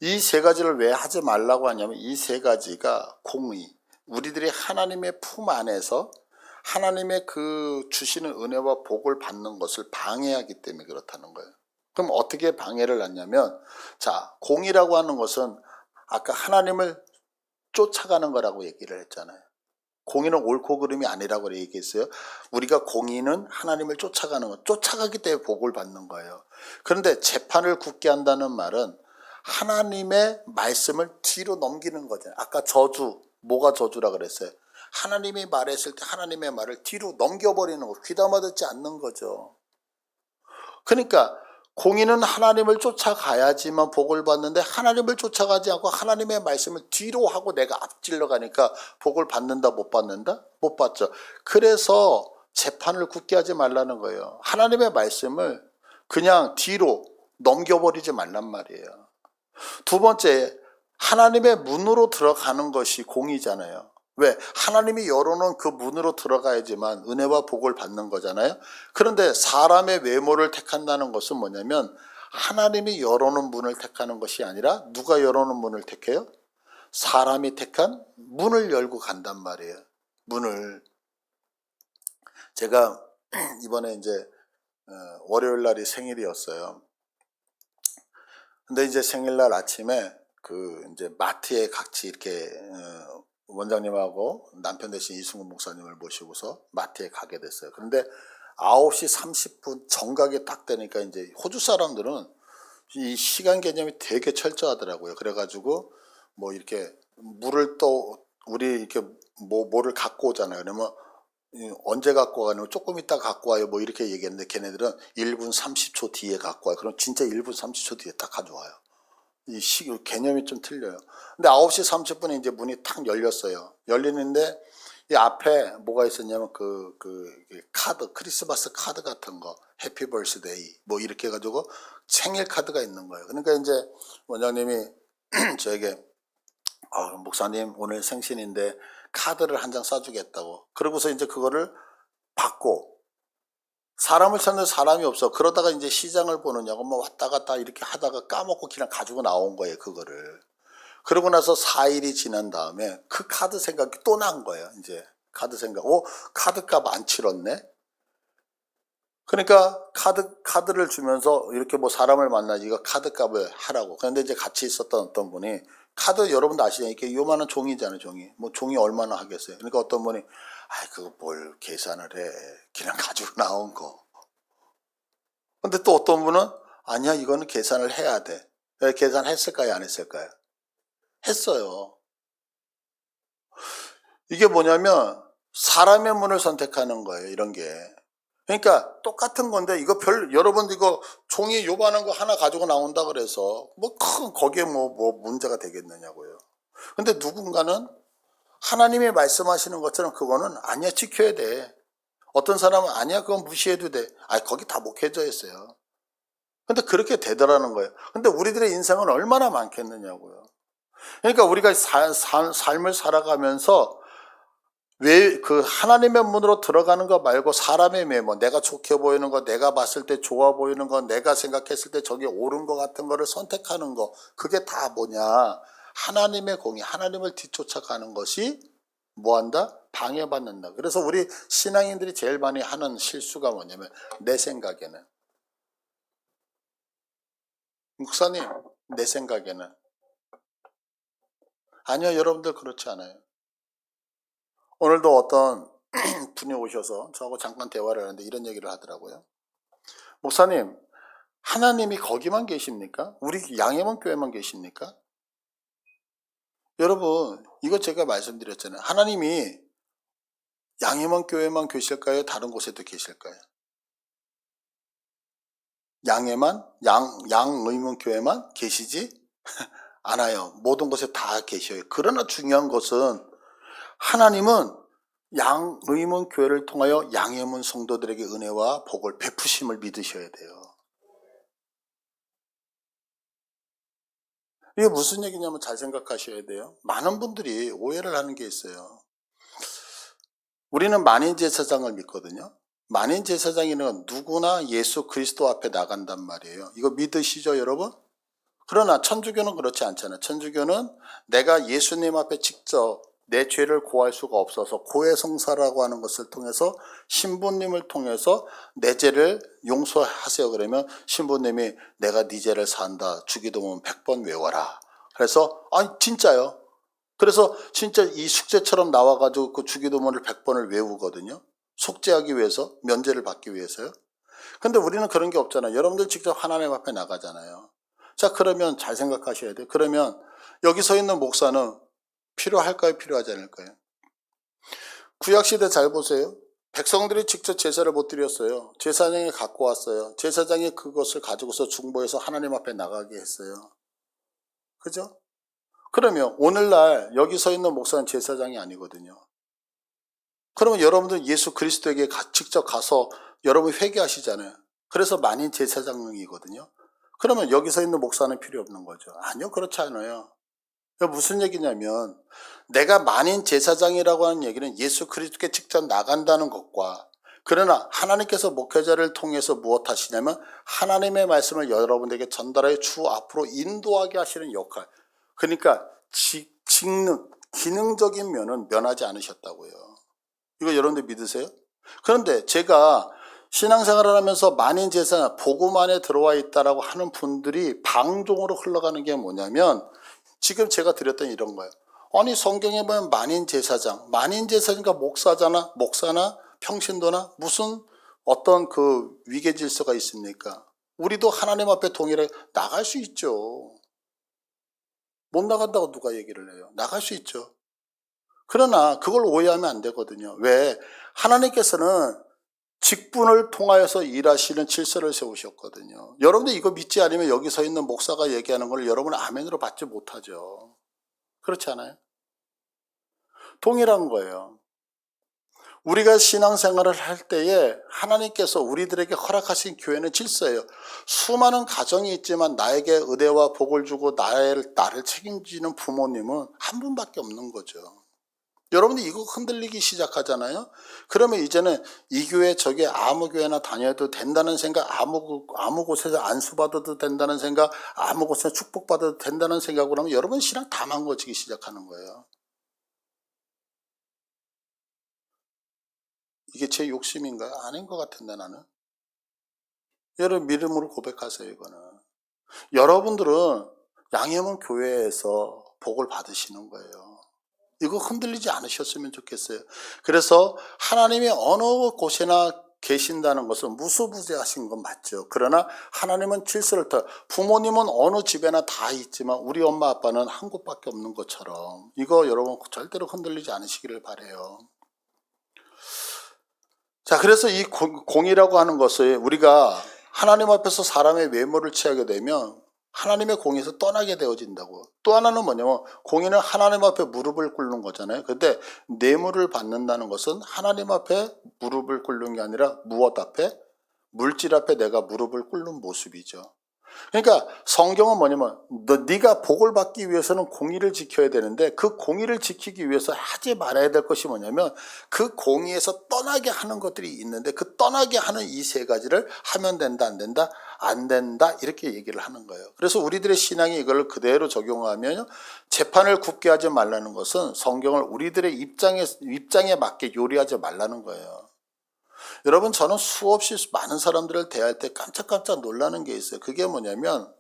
이 세 가지를 왜 하지 말라고 하냐면 이 세 가지가 공의, 우리들이 하나님의 품 안에서 하나님의 그 주시는 은혜와 복을 받는 것을 방해하기 때문에 그렇다는 거예요. 그럼 어떻게 방해를 하냐면, 자, 공의라고 하는 것은 아까 하나님을 쫓아가는 거라고 얘기를 했잖아요. 공의는 옳고 그름이 아니라고 얘기했어요. 우리가 공의는 하나님을 쫓아가는 것, 쫓아가기 때문에 복을 받는 거예요. 그런데 재판을 굳게 한다는 말은 하나님의 말씀을 뒤로 넘기는 거잖아요. 아까 저주, 뭐가 저주라 그랬어요? 하나님이 말했을 때 하나님의 말을 뒤로 넘겨버리는 거, 귀담아 듣지 않는 거죠. 그러니까 공의는 하나님을 쫓아가야지만 복을 받는데 하나님을 쫓아가지 않고 하나님의 말씀을 뒤로 하고 내가 앞질러 가니까 복을 받는다 못 받는다? 못 받죠. 그래서 재판을 굳게 하지 말라는 거예요. 하나님의 말씀을 그냥 뒤로 넘겨버리지 말란 말이에요. 두 번째, 하나님의 문으로 들어가는 것이 공의잖아요. 왜? 하나님이 열어놓은 그 문으로 들어가야지만 은혜와 복을 받는 거잖아요. 그런데 사람의 외모를 택한다는 것은 뭐냐면 하나님이 열어놓은 문을 택하는 것이 아니라 누가 열어놓은 문을 택해요? 사람이 택한 문을 열고 간단 말이에요. 문을. 제가 이번에 이제 월요일 날이 생일이었어요. 근데 이제 생일날 아침에 그 이제 마트에 같이 이렇게 원장님하고 남편 대신 이승훈 목사님을 모시고서 마트에 가게 됐어요. 그런데 9시 30분 정각에 딱 되니까 이제 호주 사람들은 이 시간 개념이 되게 철저하더라고요. 그래가지고 뭐 이렇게 물을 또 우리 이렇게 뭐를 갖고 오잖아요. 그러면 언제 갖고 가냐면 조금 이따 갖고 와요. 뭐 이렇게 얘기했는데 걔네들은 1분 30초 뒤에 갖고 와요. 그럼 진짜 1분 30초 뒤에 딱 가져와요. 이 개념이 좀 틀려요. 근데 9시 30분에 이제 문이 탁 열렸어요. 열리는데 이 앞에 뭐가 있었냐면 그 카드, 크리스마스 카드 같은 거, 해피 벌스데이 뭐 이렇게 해가지고 생일 카드가 있는 거예요. 그러니까 이제 원장님이 저에게 목사님 오늘 생신인데 카드를 한 장 쏴주겠다고. 그러고서 이제 그거를 받고, 사람을 찾는 사람이 없어. 그러다가 이제 시장을 보느냐고 뭐 왔다 갔다 이렇게 하다가 까먹고 그냥 가지고 나온 거예요, 그거를. 그러고 나서 4일이 지난 다음에 그 카드 생각이 또 난 거예요, 이제. 카드 생각. 카드값 안 치렀네? 그러니까 카드를 주면서 이렇게 뭐 사람을 만나지, 이거 카드값을 하라고. 그런데 이제 같이 있었던 어떤 분이, 카드 여러분도 아시잖아요. 이렇게 요만한 종이잖아요, 종이. 뭐 종이 얼마나 하겠어요. 그러니까 어떤 분이, 그거 뭘 계산을 해. 그냥 가지고 나온 거. 근데 또 어떤 분은, 아니야, 이거는 계산을 해야 돼. 계산했을까요, 안 했을까요? 했어요. 이게 뭐냐면, 사람의 문을 선택하는 거예요, 이런 게. 그러니까 똑같은 건데 이거 여러분들 이거 종이 요만한 거 하나 가지고 나온다 그래서 뭐 거기에 뭐 문제가 되겠느냐고요. 근데 누군가는 하나님이 말씀하시는 것처럼 그거는 아니야, 지켜야 돼. 어떤 사람은 아니야, 그건 무시해도 돼. 거기 다 목회져 있어요. 근데 그렇게 되더라는 거예요. 근데 우리들의 인생은 얼마나 많겠느냐고요. 그러니까 우리가 삶을 살아가면서 왜 그 하나님의 문으로 들어가는 거 말고 사람의 메모, 내가 좋게 보이는 거, 내가 봤을 때 좋아 보이는 거, 내가 생각했을 때 저게 옳은 거 같은 거를 선택하는 거, 그게 다 뭐냐? 하나님의 공의, 하나님을 뒤쫓아가는 것이 뭐한다? 방해받는다. 그래서 우리 신앙인들이 제일 많이 하는 실수가 뭐냐면 내 생각에는, 목사님 내 생각에는, 아니요 여러분들 그렇지 않아요. 오늘도 어떤 분이 오셔서 저하고 잠깐 대화를 하는데 이런 얘기를 하더라고요. 목사님, 하나님이 거기만 계십니까? 우리 양해만 교회만 계십니까? 여러분, 이거 제가 말씀드렸잖아요. 하나님이 양해만 교회만 계실까요? 다른 곳에도 계실까요? 양의문 교회만 계시지 않아요. 모든 곳에 다 계셔요. 그러나 중요한 것은 하나님은 양의문 교회를 통하여 양의문 성도들에게 은혜와 복을 베푸심을 믿으셔야 돼요. 이게 무슨 얘기냐면 잘 생각하셔야 돼요. 많은 분들이 오해를 하는 게 있어요. 우리는 만인제사장을 믿거든요. 만인제사장이는 누구나 예수 그리스도 앞에 나간단 말이에요. 이거 믿으시죠 여러분? 그러나 천주교는 그렇지 않잖아요. 천주교는 내가 예수님 앞에 직접 내 죄를 고할 수가 없어서 고해성사라고 하는 것을 통해서 신부님을 통해서 내 죄를 용서하세요. 그러면 신부님이 내가 네 죄를 산다. 주기도문 100번 외워라. 그래서 아니 진짜요. 그래서 진짜 이 숙제처럼 나와가지고 그 주기도문을 100번을 외우거든요. 속죄하기 위해서, 면죄를 받기 위해서요. 근데 우리는 그런 게 없잖아요. 여러분들 직접 하나님 앞에 나가잖아요. 자, 그러면 잘 생각하셔야 돼요. 그러면 여기 서 있는 목사는 필요할까요? 필요하지 않을까요? 구약시대 잘 보세요. 백성들이 직접 제사를 못 드렸어요. 제사장이 갖고 왔어요. 제사장이 그것을 가지고서 중보해서 하나님 앞에 나가게 했어요. 그죠? 그러면 오늘날 여기 서 있는 목사는 제사장이 아니거든요. 그러면 여러분들 예수 그리스도에게 직접 가서 여러분 회개하시잖아요. 그래서 만인 제사장이거든요. 그러면 여기 서 있는 목사는 필요 없는 거죠. 아니요, 그렇지 않아요. 무슨 얘기냐면 내가 만인 제사장이라고 하는 얘기는 예수 그리스도께 직접 나간다는 것과, 그러나 하나님께서 목회자를 통해서 무엇 하시냐면 하나님의 말씀을 여러분에게 전달하여 주 앞으로 인도하게 하시는 역할. 그러니까 기능적인 면은 면하지 않으셨다고요. 이거 여러분들 믿으세요? 그런데 제가 신앙생활을 하면서 만인 제사장 복음 안에 들어와 있다라고 하는 분들이 방종으로 흘러가는 게 뭐냐면 지금 제가 드렸던 이런 거예요. 아니 성경에 보면 만인 제사장이니까 목사나 평신도나 무슨 어떤 그 위계 질서가 있습니까? 우리도 하나님 앞에 동일하게 나갈 수 있죠. 못 나간다고 누가 얘기를 해요? 나갈 수 있죠. 그러나 그걸 오해하면 안 되거든요. 왜? 하나님께서는 직분을 통하여서 일하시는 질서를 세우셨거든요. 여러분들 이거 믿지 않으면 여기 서 있는 목사가 얘기하는 걸 여러분은 아멘으로 받지 못하죠. 그렇지 않아요? 동일한 거예요. 우리가 신앙생활을 할 때에 하나님께서 우리들에게 허락하신 교회는 질서예요. 수많은 가정이 있지만 나에게 은혜와 복을 주고 나를 책임지는 부모님은 한 분밖에 없는 거죠. 여러분들 이거 흔들리기 시작하잖아요. 그러면 이제는 이 교회 저게 아무 교회나 다녀도 된다는 생각, 아무 곳에서 안수받아도 된다는 생각, 아무 곳에서 축복받아도 된다는 생각으로 하면 여러분 신앙 다 망가지기 시작하는 거예요. 이게 제 욕심인가요? 아닌 것 같은데 나는. 여러분 믿음으로 고백하세요. 이거는 여러분들은 양해문 교회에서 복을 받으시는 거예요. 이거 흔들리지 않으셨으면 좋겠어요. 그래서 하나님이 어느 곳에나 계신다는 것은 무소부재하신 건 맞죠. 그러나 하나님은 질서를 부모님은 어느 집에나 다 있지만 우리 엄마 아빠는 한 곳밖에 없는 것처럼, 이거 여러분 절대로 흔들리지 않으시기를 바라요. 자, 그래서 이 공이라고 하는 것을 우리가 하나님 앞에서 사람의 외모를 취하게 되면 하나님의 공에서 떠나게 되어진다고. 또 하나는 뭐냐면 공의는 하나님 앞에 무릎을 꿇는 거잖아요. 근데 뇌물을 받는다는 것은 하나님 앞에 무릎을 꿇는 게 아니라 무엇 앞에? 물질 앞에 내가 무릎을 꿇는 모습이죠. 그러니까 성경은 뭐냐면 네가 복을 받기 위해서는 공의를 지켜야 되는데 그 공의를 지키기 위해서 하지 말아야 될 것이 뭐냐면 그 공의에서 떠나게 하는 것들이 있는데 그 떠나게 하는 이 세 가지를 하면 된다 안 된다 안 된다 이렇게 얘기를 하는 거예요. 그래서 우리들의 신앙이 이걸 그대로 적용하면 재판을 굽게 하지 말라는 것은 성경을 우리들의 입장에 맞게 요리하지 말라는 거예요. 여러분, 저는 수없이 많은 사람들을 대할 때 깜짝깜짝 놀라는 게 있어요. 그게 뭐냐면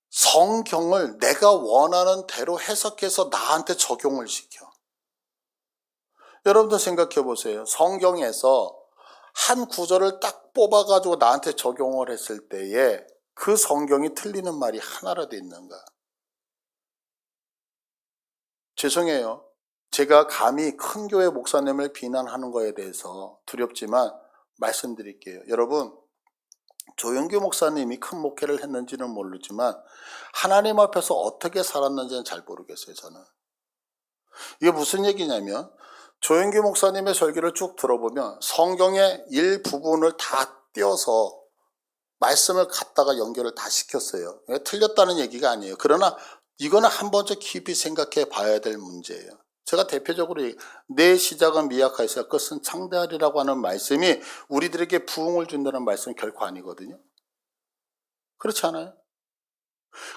성경을 내가 원하는 대로 해석해서 나한테 적용을 시켜. 여러분도 생각해 보세요. 성경에서 한 구절을 딱 뽑아가지고 나한테 적용을 했을 때에 그 성경이 틀리는 말이 하나라도 있는가? 죄송해요. 제가 감히 큰 교회 목사님을 비난하는 거에 대해서 두렵지만 말씀드릴게요. 여러분, 조영규 목사님이 큰 목회를 했는지는 모르지만 하나님 앞에서 어떻게 살았는지는 잘 모르겠어요. 저는. 이게 무슨 얘기냐면 조영규 목사님의 설교를 쭉 들어보면 성경의 일부분을 다 떼어서 말씀을 갖다가 연결을 다 시켰어요. 틀렸다는 얘기가 아니에요. 그러나 이거는 한 번쯤 깊이 생각해 봐야 될 문제예요. 제가 대표적으로 내 시작은 미약하여서 끝은 창대하리라고 하는 말씀이 우리들에게 부흥을 준다는 말씀은 결코 아니거든요. 그렇지 않아요?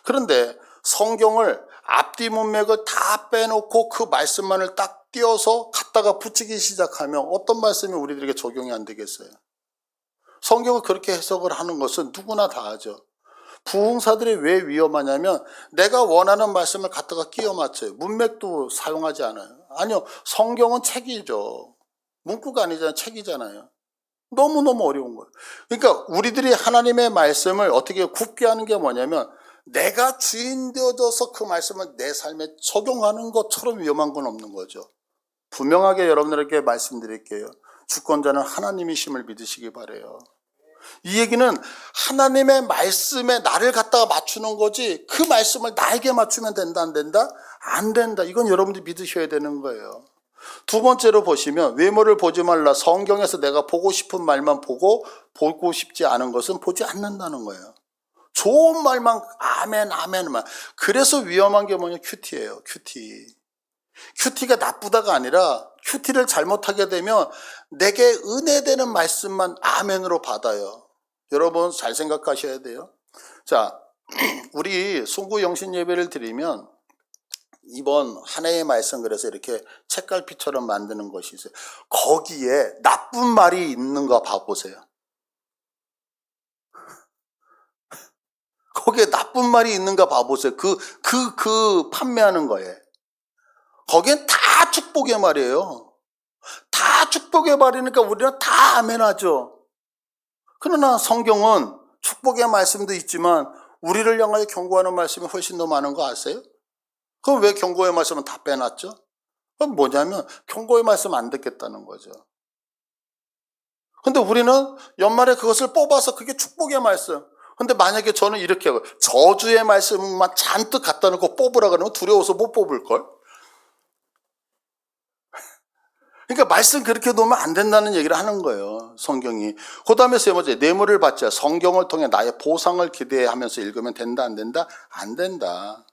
그런데 성경을 앞뒤 문맥을 다 빼놓고 그 말씀만을 딱 띄어서 갖다가 붙이기 시작하면 어떤 말씀이 우리들에게 적용이 안 되겠어요? 성경을 그렇게 해석을 하는 것은 누구나 다 하죠. 부흥사들이 왜 위험하냐면 내가 원하는 말씀을 갖다가 끼워 맞춰요. 문맥도 사용하지 않아요. 아니요, 성경은 책이죠. 문구가 아니잖아요. 책이잖아요. 너무너무 어려운 거예요. 그러니까 우리들이 하나님의 말씀을 어떻게 굳게 하는 게 뭐냐면 내가 주인 되어져서 그 말씀을 내 삶에 적용하는 것처럼 위험한 건 없는 거죠. 분명하게 여러분들에게 말씀드릴게요. 주권자는 하나님이심을 믿으시기 바라요. 이 얘기는 하나님의 말씀에 나를 갖다가 맞추는 거지 그 말씀을 나에게 맞추면 된다 안 된다? 안 된다. 이건 여러분들이 믿으셔야 되는 거예요. 두 번째로 보시면 외모를 보지 말라. 성경에서 내가 보고 싶은 말만 보고 싶지 않은 것은 보지 않는다는 거예요. 좋은 말만 아멘 아멘만. 그래서 위험한 게 뭐냐? 큐티예요. 큐티가 나쁘다가 아니라 큐티를 잘못하게 되면 내게 은혜되는 말씀만 아멘으로 받아요. 여러분 잘 생각하셔야 돼요. 자, 우리 송구 영신 예배를 드리면 이번 한 해의 말씀 그래서 이렇게 책갈피처럼 만드는 것이 있어요. 거기에 나쁜 말이 있는가 봐보세요. 거기에 나쁜 말이 있는가 봐보세요. 그 판매하는 거예요. 거기엔 다 축복의 말이에요. 다 축복의 말이니까 우리는 다 아멘하죠. 그러나 성경은 축복의 말씀도 있지만 우리를 향하여 경고하는 말씀이 훨씬 더 많은 거 아세요? 그럼 왜 경고의 말씀은 다 빼놨죠? 그건 뭐냐면 경고의 말씀 안 듣겠다는 거죠. 근데 우리는 연말에 그것을 뽑아서 그게 축복의 말씀. 근데 만약에 저는 이렇게 하고 저주의 말씀만 잔뜩 갖다 놓고 뽑으라 그러면 두려워서 못 뽑을걸? 그러니까 말씀 그렇게 놓으면 안 된다는 얘기를 하는 거예요. 성경이. 그 다음에 세 번째, 뇌물을 받자. 성경을 통해 나의 보상을 기대하면서 읽으면 된다 안 된다? 안 된다.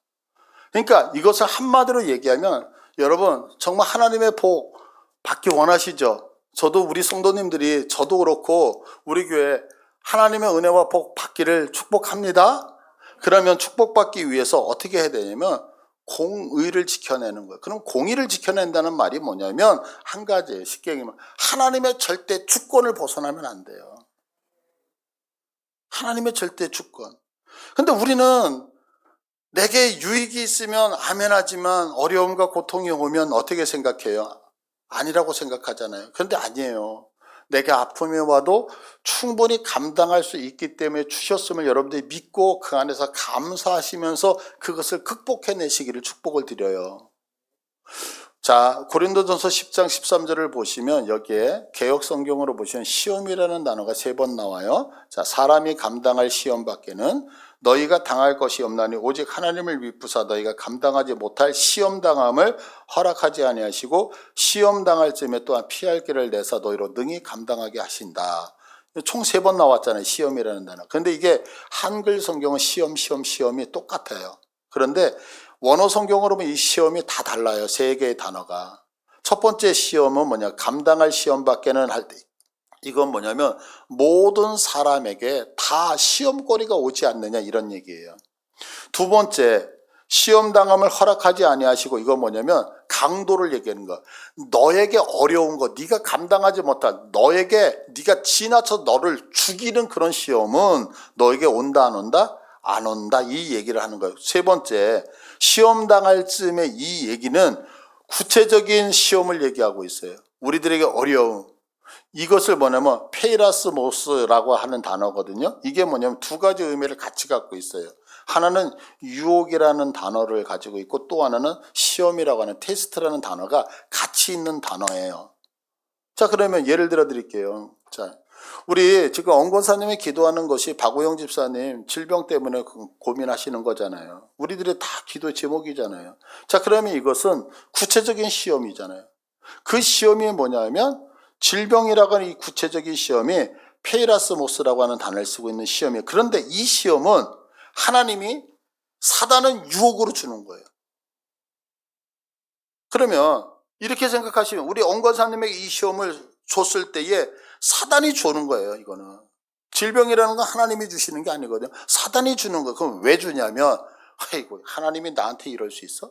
그러니까 이것을 한마디로 얘기하면 여러분 정말 하나님의 복 받기 원하시죠? 저도 우리 성도님들이 저도 그렇고 우리 교회 하나님의 은혜와 복 받기를 축복합니다. 그러면 축복받기 위해서 어떻게 해야 되냐면 공의를 지켜내는 거예요. 그럼 공의를 지켜낸다는 말이 뭐냐면 한 가지예요. 쉽게 얘기하면 하나님의 절대 주권을 벗어나면 안 돼요. 하나님의 절대 주권. 근데 우리는 내게 유익이 있으면 아멘하지만 어려움과 고통이 오면 어떻게 생각해요? 아니라고 생각하잖아요. 그런데 아니에요. 내게 아픔이 와도 충분히 감당할 수 있기 때문에 주셨음을 여러분들이 믿고 그 안에서 감사하시면서 그것을 극복해내시기를 축복을 드려요. 자, 고린도전서 10장 13절을 보시면 여기에 개역성경으로 보시면 시험이라는 단어가 3번 나와요. 자, 사람이 감당할 시험 밖에는 너희가 당할 것이 없나니 오직 하나님을 믿부사 너희가 감당하지 못할 시험당함을 허락하지 아니하시고 시험당할 쯤에 또한 피할 길을 내사 너희로 능히 감당하게 하신다. 총 3번 나왔잖아요. 시험이라는 단어. 그런데 이게 한글 성경은 시험이 똑같아요. 그런데 원어 성경으로 보면 이 시험이 다 달라요. 3개의 단어가. 첫 번째 시험은 뭐냐? 감당할 시험밖에는 할 때. 이건 뭐냐면 모든 사람에게 다 시험거리가 오지 않느냐 이런 얘기예요. 두 번째, 시험당함을 허락하지 아니하시고, 이건 뭐냐면 강도를 얘기하는 거. 너에게 어려운 거, 네가 감당하지 못한, 너에게 네가 지나쳐 너를 죽이는 그런 시험은 너에게 온다 안 온다? 안 온다, 이 얘기를 하는 거예요. 세 번째, 시험당할 즈음에 이 얘기는 구체적인 시험을 얘기하고 있어요. 우리들에게 어려움, 이것을 뭐냐면 페이라스모스라고 하는 단어거든요. 이게 뭐냐면 두 가지 의미를 같이 갖고 있어요. 하나는 유혹이라는 단어를 가지고 있고, 또 하나는 시험이라고 하는 테스트라는 단어가 같이 있는 단어예요. 자, 그러면 예를 들어 드릴게요. 자, 우리 지금 엄 권사님이 기도하는 것이 박우영 집사님 질병 때문에 고민하시는 거잖아요. 우리들의 다 기도 제목이잖아요. 자, 그러면 이것은 구체적인 시험이잖아요. 그 시험이 뭐냐면 질병이라고 하는 이 구체적인 시험이 페이라스모스라고 하는 단어를 쓰고 있는 시험이에요. 그런데 이 시험은 하나님이 사단은 유혹으로 주는 거예요. 그러면 이렇게 생각하시면 우리 엄 권사님에게 이 시험을 줬을 때에 사단이 주는 거예요. 이거는 질병이라는 건 하나님이 주시는 게 아니거든요. 사단이 주는 거예요. 그럼 왜 주냐면, 아이고, 하나님이 나한테 이럴 수 있어?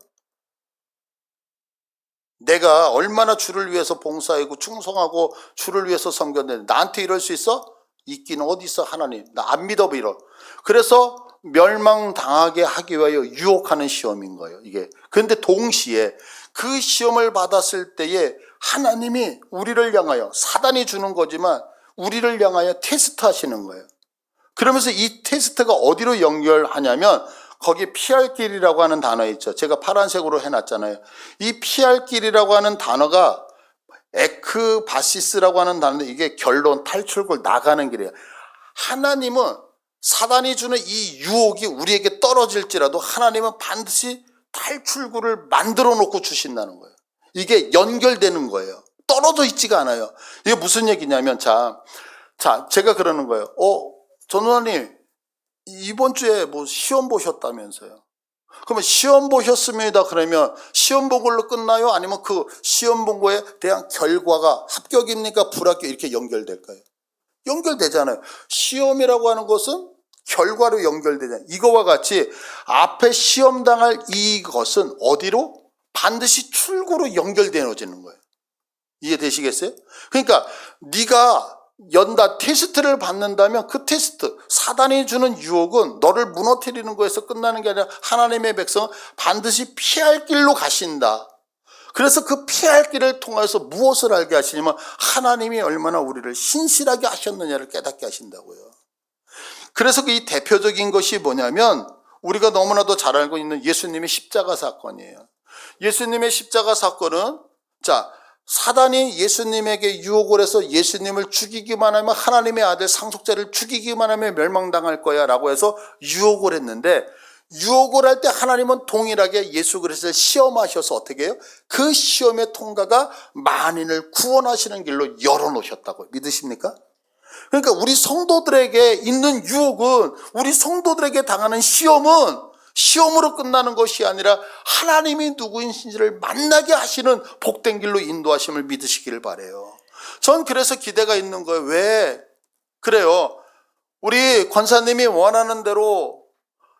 내가 얼마나 주를 위해서 봉사하고 충성하고 주를 위해서 섬겼는데 나한테 이럴 수 있어? 있기는 어디 있어, 하나님. 나 안 믿어 빌어. 그래서 멸망당하게 하기 위하여 유혹하는 시험인 거예요, 이게. 그런데 동시에 그 시험을 받았을 때에 하나님이 우리를 향하여, 사단이 주는 거지만 우리를 향하여 테스트 하시는 거예요. 그러면서 이 테스트가 어디로 연결하냐면 거기 피할 길이라고 하는 단어 있죠. 제가 파란색으로 해놨잖아요. 이 피할 길이라고 하는 단어가 에크바시스라고 하는 단어인데 이게 결론, 탈출구, 나가는 길이에요. 하나님은 사단이 주는 이 유혹이 우리에게 떨어질지라도 하나님은 반드시 탈출구를 만들어 놓고 주신다는 거예요. 이게 연결되는 거예요. 떨어져 있지가 않아요. 이게 무슨 얘기냐면, 자, 제가 그러는 거예요. 전우님, 이번 주에 뭐 시험 보셨다면서요. 그러면 시험 보셨습니다. 그러면 시험 본 걸로 끝나요? 아니면 그 시험 본 거에 대한 결과가 합격입니까? 불합격, 이렇게 연결될까요? 연결되잖아요. 시험이라고 하는 것은 결과로 연결되잖아요. 이거와 같이 앞에 시험 당할 이것은 어디로? 반드시 출구로 연결되어지는 거예요. 이해되시겠어요? 그러니까 네가 연다 테스트를 받는다면 그 테스트, 사단이 주는 유혹은 너를 무너뜨리는 거에서 끝나는 게 아니라 하나님의 백성은 반드시 피할 길로 가신다. 그래서 그 피할 길을 통해서 무엇을 알게 하시냐면 하나님이 얼마나 우리를 신실하게 하셨느냐를 깨닫게 하신다고요. 그래서 이 대표적인 것이 뭐냐면 우리가 너무나도 잘 알고 있는 예수님의 십자가 사건이에요. 예수님의 십자가 사건은, 자, 사단이 예수님에게 유혹을 해서 예수님을 죽이기만 하면, 하나님의 아들 상속자를 죽이기만 하면 멸망당할 거야 라고 해서 유혹을 했는데, 유혹을 할 때 하나님은 동일하게 예수 그리스도를 시험하셔서 어떻게 해요? 그 시험의 통과가 만인을 구원하시는 길로 열어놓으셨다고 믿으십니까? 그러니까 우리 성도들에게 있는 유혹은, 우리 성도들에게 당하는 시험은 시험으로 끝나는 것이 아니라 하나님이 누구인지를 만나게 하시는 복된 길로 인도하심을 믿으시기를 바라요. 전 그래서 기대가 있는 거예요. 왜? 그래요. 우리 권사님이 원하는 대로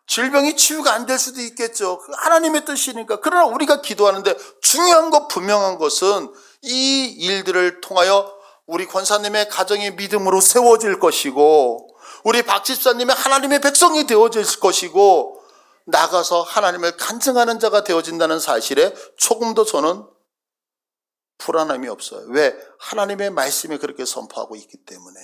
질병이 치유가 안 될 수도 있겠죠. 하나님의 뜻이니까. 그러나 우리가 기도하는데 중요한 것, 분명한 것은 이 일들을 통하여 우리 권사님의 가정이 믿음으로 세워질 것이고, 우리 박 집사님의 하나님의 백성이 되어질 것이고, 나가서 하나님을 간증하는 자가 되어진다는 사실에 조금 더 저는 불안함이 없어요. 왜? 하나님의 말씀이 그렇게 선포하고 있기 때문에.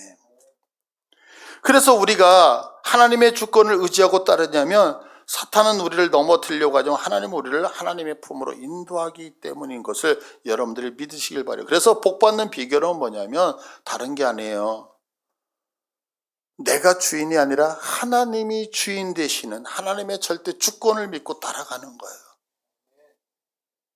그래서 우리가 하나님의 주권을 의지하고 따르냐면 사탄은 우리를 넘어뜨리려고 하지만 하나님은 우리를 하나님의 품으로 인도하기 때문인 것을 여러분들이 믿으시길 바라요. 그래서 복받는 비결은 뭐냐면 다른 게 아니에요. 내가 주인이 아니라 하나님이 주인 되시는 하나님의 절대 주권을 믿고 따라가는 거예요.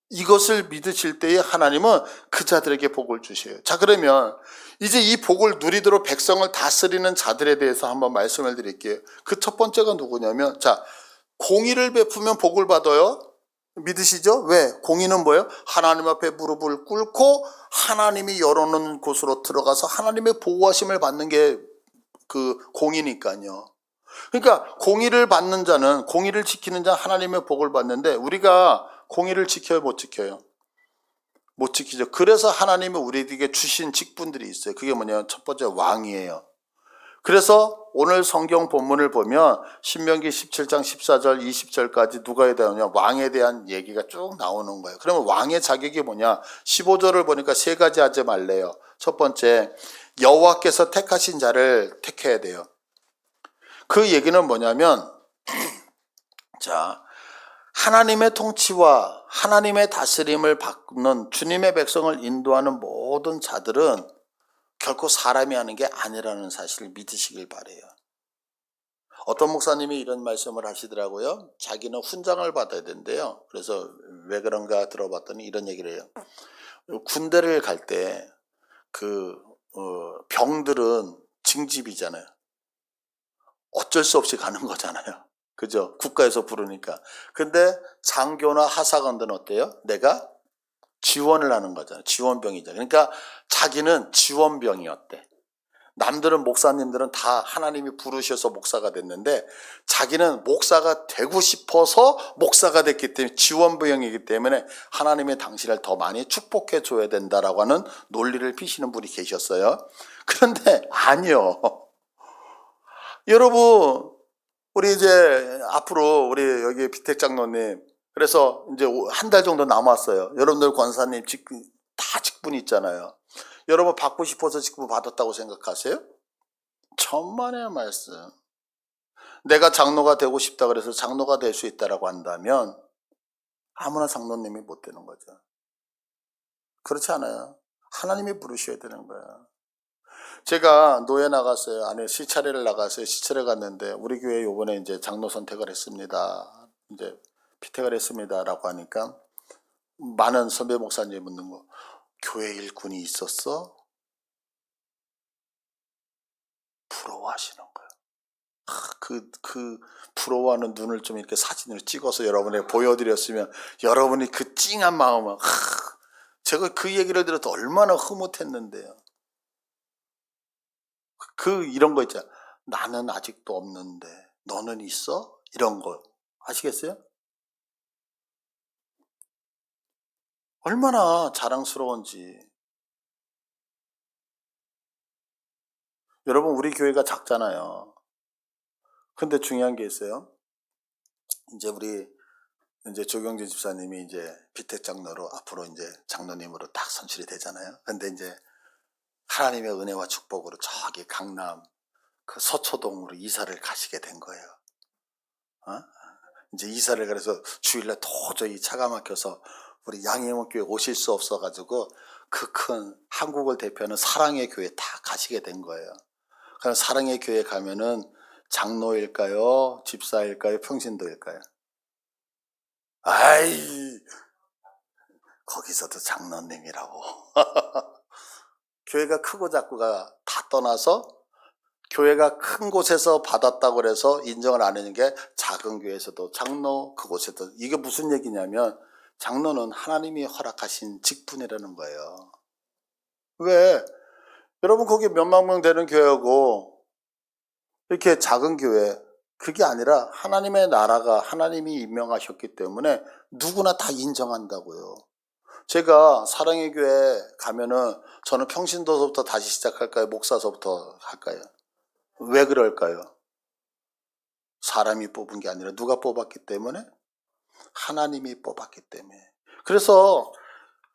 이것을 믿으실 때에 하나님은 그 자들에게 복을 주셔요. 자, 그러면 이제 이 복을 누리도록 백성을 다스리는 자들에 대해서 한번 말씀을 드릴게요. 그 첫 번째가 누구냐면, 자, 공의를 베푸면 복을 받아요. 믿으시죠? 왜? 공의는 뭐예요? 하나님 앞에 무릎을 꿇고 하나님이 열어놓은 곳으로 들어가서 하나님의 보호하심을 받는 게 그 공의니까요. 그러니까 공의를 받는 자는, 공의를 지키는 자 하나님의 복을 받는데, 우리가 공의를 지켜요, 못 지켜요? 못 지키죠. 그래서 하나님이 우리에게 주신 직분들이 있어요. 그게 뭐냐면 첫 번째 왕이에요. 그래서 오늘 성경 본문을 보면 신명기 17장 14절 20절까지 누가에 대하냐, 왕에 대한 얘기가 쭉 나오는 거예요. 그러면 왕의 자격이 뭐냐? 15절을 보니까 세 가지 하지 말래요. 첫 번째, 여호와께서 택하신 자를 택해야 돼요. 그 얘기는 뭐냐면, 자, 하나님의 통치와 하나님의 다스림을 받는 주님의 백성을 인도하는 모든 자들은 결코 사람이 하는 게 아니라는 사실을 믿으시길 바라요. 어떤 목사님이 이런 말씀을 하시더라고요. 자기는 훈장을 받아야 된대요. 그래서 왜 그런가 들어봤더니 이런 얘기를 해요. 군대를 갈 때 병들은 징집이잖아요. 어쩔 수 없이 가는 거잖아요. 그죠? 국가에서 부르니까. 근데 장교나 하사관들은 어때요? 내가 지원을 하는 거잖아요. 지원병이죠. 그러니까 자기는 지원병이었대. 남들은, 목사님들은 다 하나님이 부르셔서 목사가 됐는데 자기는 목사가 되고 싶어서 목사가 됐기 때문에, 지원병이기 때문에 하나님의 당신을 더 많이 축복해 줘야 된다라고 하는 논리를 피시는 분이 계셨어요. 그런데 아니요. 여러분, 우리 이제 앞으로 우리 여기 비택 장로님, 그래서 이제 한 달 정도 남았어요. 여러분들 권사님 다 직분이 있잖아요. 여러분 받고 싶어서 직분 받았다고 생각하세요? 천만의 말씀. 내가 장로가 되고 싶다 그래서 장로가 될 수 있다라고 한다면 아무나 장로님이 못 되는 거죠. 그렇지 않아요. 하나님이 부르셔야 되는 거예요. 제가 노예 나갔어요. 아니, 시차례를 나갔어요. 시차례 갔는데 우리 교회 요번에 이제 장로 선택을 했습니다. 이제 피택을 했습니다라고 하니까 많은 선배 목사님이 묻는 거, 교회 일꾼이 있었어? 부러워하시는 거예요. 그 부러워하는 눈을 좀 이렇게 사진으로 찍어서 여러분에게 보여드렸으면 여러분이 그 찡한 마음을, 제가 그 얘기를 들어도 얼마나 흐뭇했는데요. 이런 거 있잖아. 나는 아직도 없는데 너는 있어? 이런 거 아시겠어요? 얼마나 자랑스러운지. 여러분, 우리 교회가 작잖아요. 근데 중요한 게 있어요. 이제 우리 조경진 집사님이 이제 비택 장로로 앞으로 이제 장로님으로 딱 선출이 되잖아요. 근데 이제 하나님의 은혜와 축복으로 저기 강남 그 서초동으로 이사를 가시게 된 거예요. 이제 이사를, 그래서 주일날 도저히 차가 막혀서 우리 양희원교회 오실 수 없어가지고 그 큰 한국을 대표하는 사랑의 교회 다 가시게 된 거예요. 그럼 사랑의 교회 가면은 장로일까요? 집사일까요? 평신도일까요? 아이, 거기서도 장로님이라고. 교회가 크고 작고가 다 떠나서 교회가 큰 곳에서 받았다고 해서 인정을 안 하는 게 작은 교회에서도 장로, 그곳에도. 이게 무슨 얘기냐면 장로는 하나님이 허락하신 직분이라는 거예요. 왜? 여러분, 거기 몇만 명 되는 교회고 이렇게 작은 교회, 그게 아니라 하나님의 나라가 하나님이 임명하셨기 때문에 누구나 다 인정한다고요. 제가 사랑의 교회 가면은 저는 평신도서부터 다시 시작할까요? 목사서부터 할까요? 왜 그럴까요? 사람이 뽑은 게 아니라 누가 뽑았기 때문에? 하나님이 뽑았기 때문에. 그래서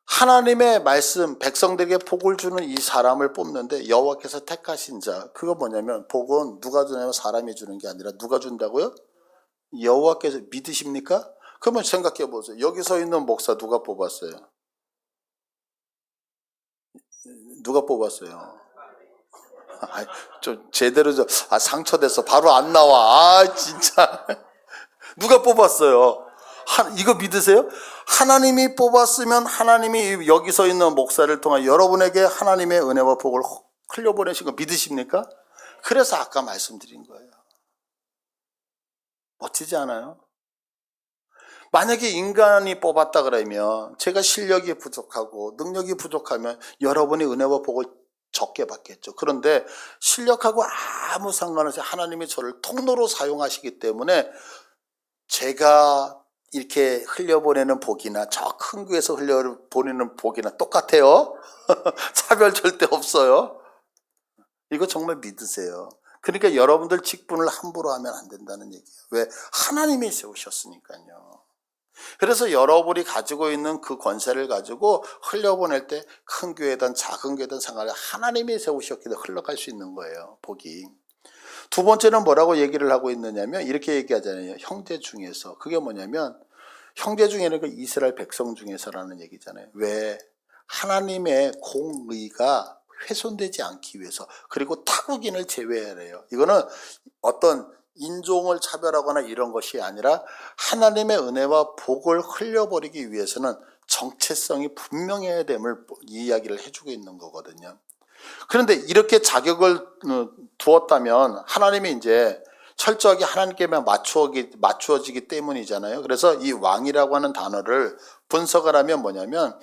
하나님의 말씀, 백성들에게 복을 주는 이 사람을 뽑는데 여호와께서 택하신 자, 그거 뭐냐면 복은 누가 주냐면 사람이 주는 게 아니라 누가 준다고요? 여호와께서. 믿으십니까? 그러면 생각해 보세요. 여기 서 있는 목사 누가 뽑았어요? 누가 뽑았어요? 좀 제대로 상처돼서 바로 안 나와. 진짜. 누가 뽑았어요? 이거 믿으세요? 하나님이 뽑았으면 하나님이 여기 서 있는 목사를 통해 여러분에게 하나님의 은혜와 복을 흘려보내신 거 믿으십니까? 그래서 아까 말씀드린 거예요. 멋지지 않아요? 만약에 인간이 뽑았다 그러면 제가 실력이 부족하고 능력이 부족하면 여러분이 은혜와 복을 적게 받겠죠. 그런데 실력하고 아무 상관없이 하나님이 저를 통로로 사용하시기 때문에 제가 이렇게 흘려보내는 복이나 저 큰 교회에서 흘려보내는 복이나 똑같아요. 차별 절대 없어요. 이거 정말 믿으세요. 그러니까 여러분들 직분을 함부로 하면 안 된다는 얘기예요. 왜? 하나님이 세우셨으니까요. 그래서 여러분이 가지고 있는 그 권세를 가지고 흘려보낼 때 큰 교회든 작은 교회든 상관없이 하나님이 세우셨기 때문에 흘러갈 수 있는 거예요, 복이. 두 번째는 뭐라고 얘기를 하고 있느냐면 이렇게 얘기하잖아요. 형제 중에서. 그게 뭐냐면 형제 중에는 그 이스라엘 백성 중에서라는 얘기잖아요. 왜? 하나님의 공의가 훼손되지 않기 위해서, 그리고 타국인을 제외해야. 이거는 어떤 인종을 차별하거나 이런 것이 아니라 하나님의 은혜와 복을 흘려버리기 위해서는 정체성이 분명해야 됨을 이야기를 해주고 있는 거거든요. 그런데 이렇게 자격을 두었다면 하나님이 이제 철저하게 하나님께만 맞추어지기 때문이잖아요. 그래서 이 왕이라고 하는 단어를 분석을 하면 뭐냐면,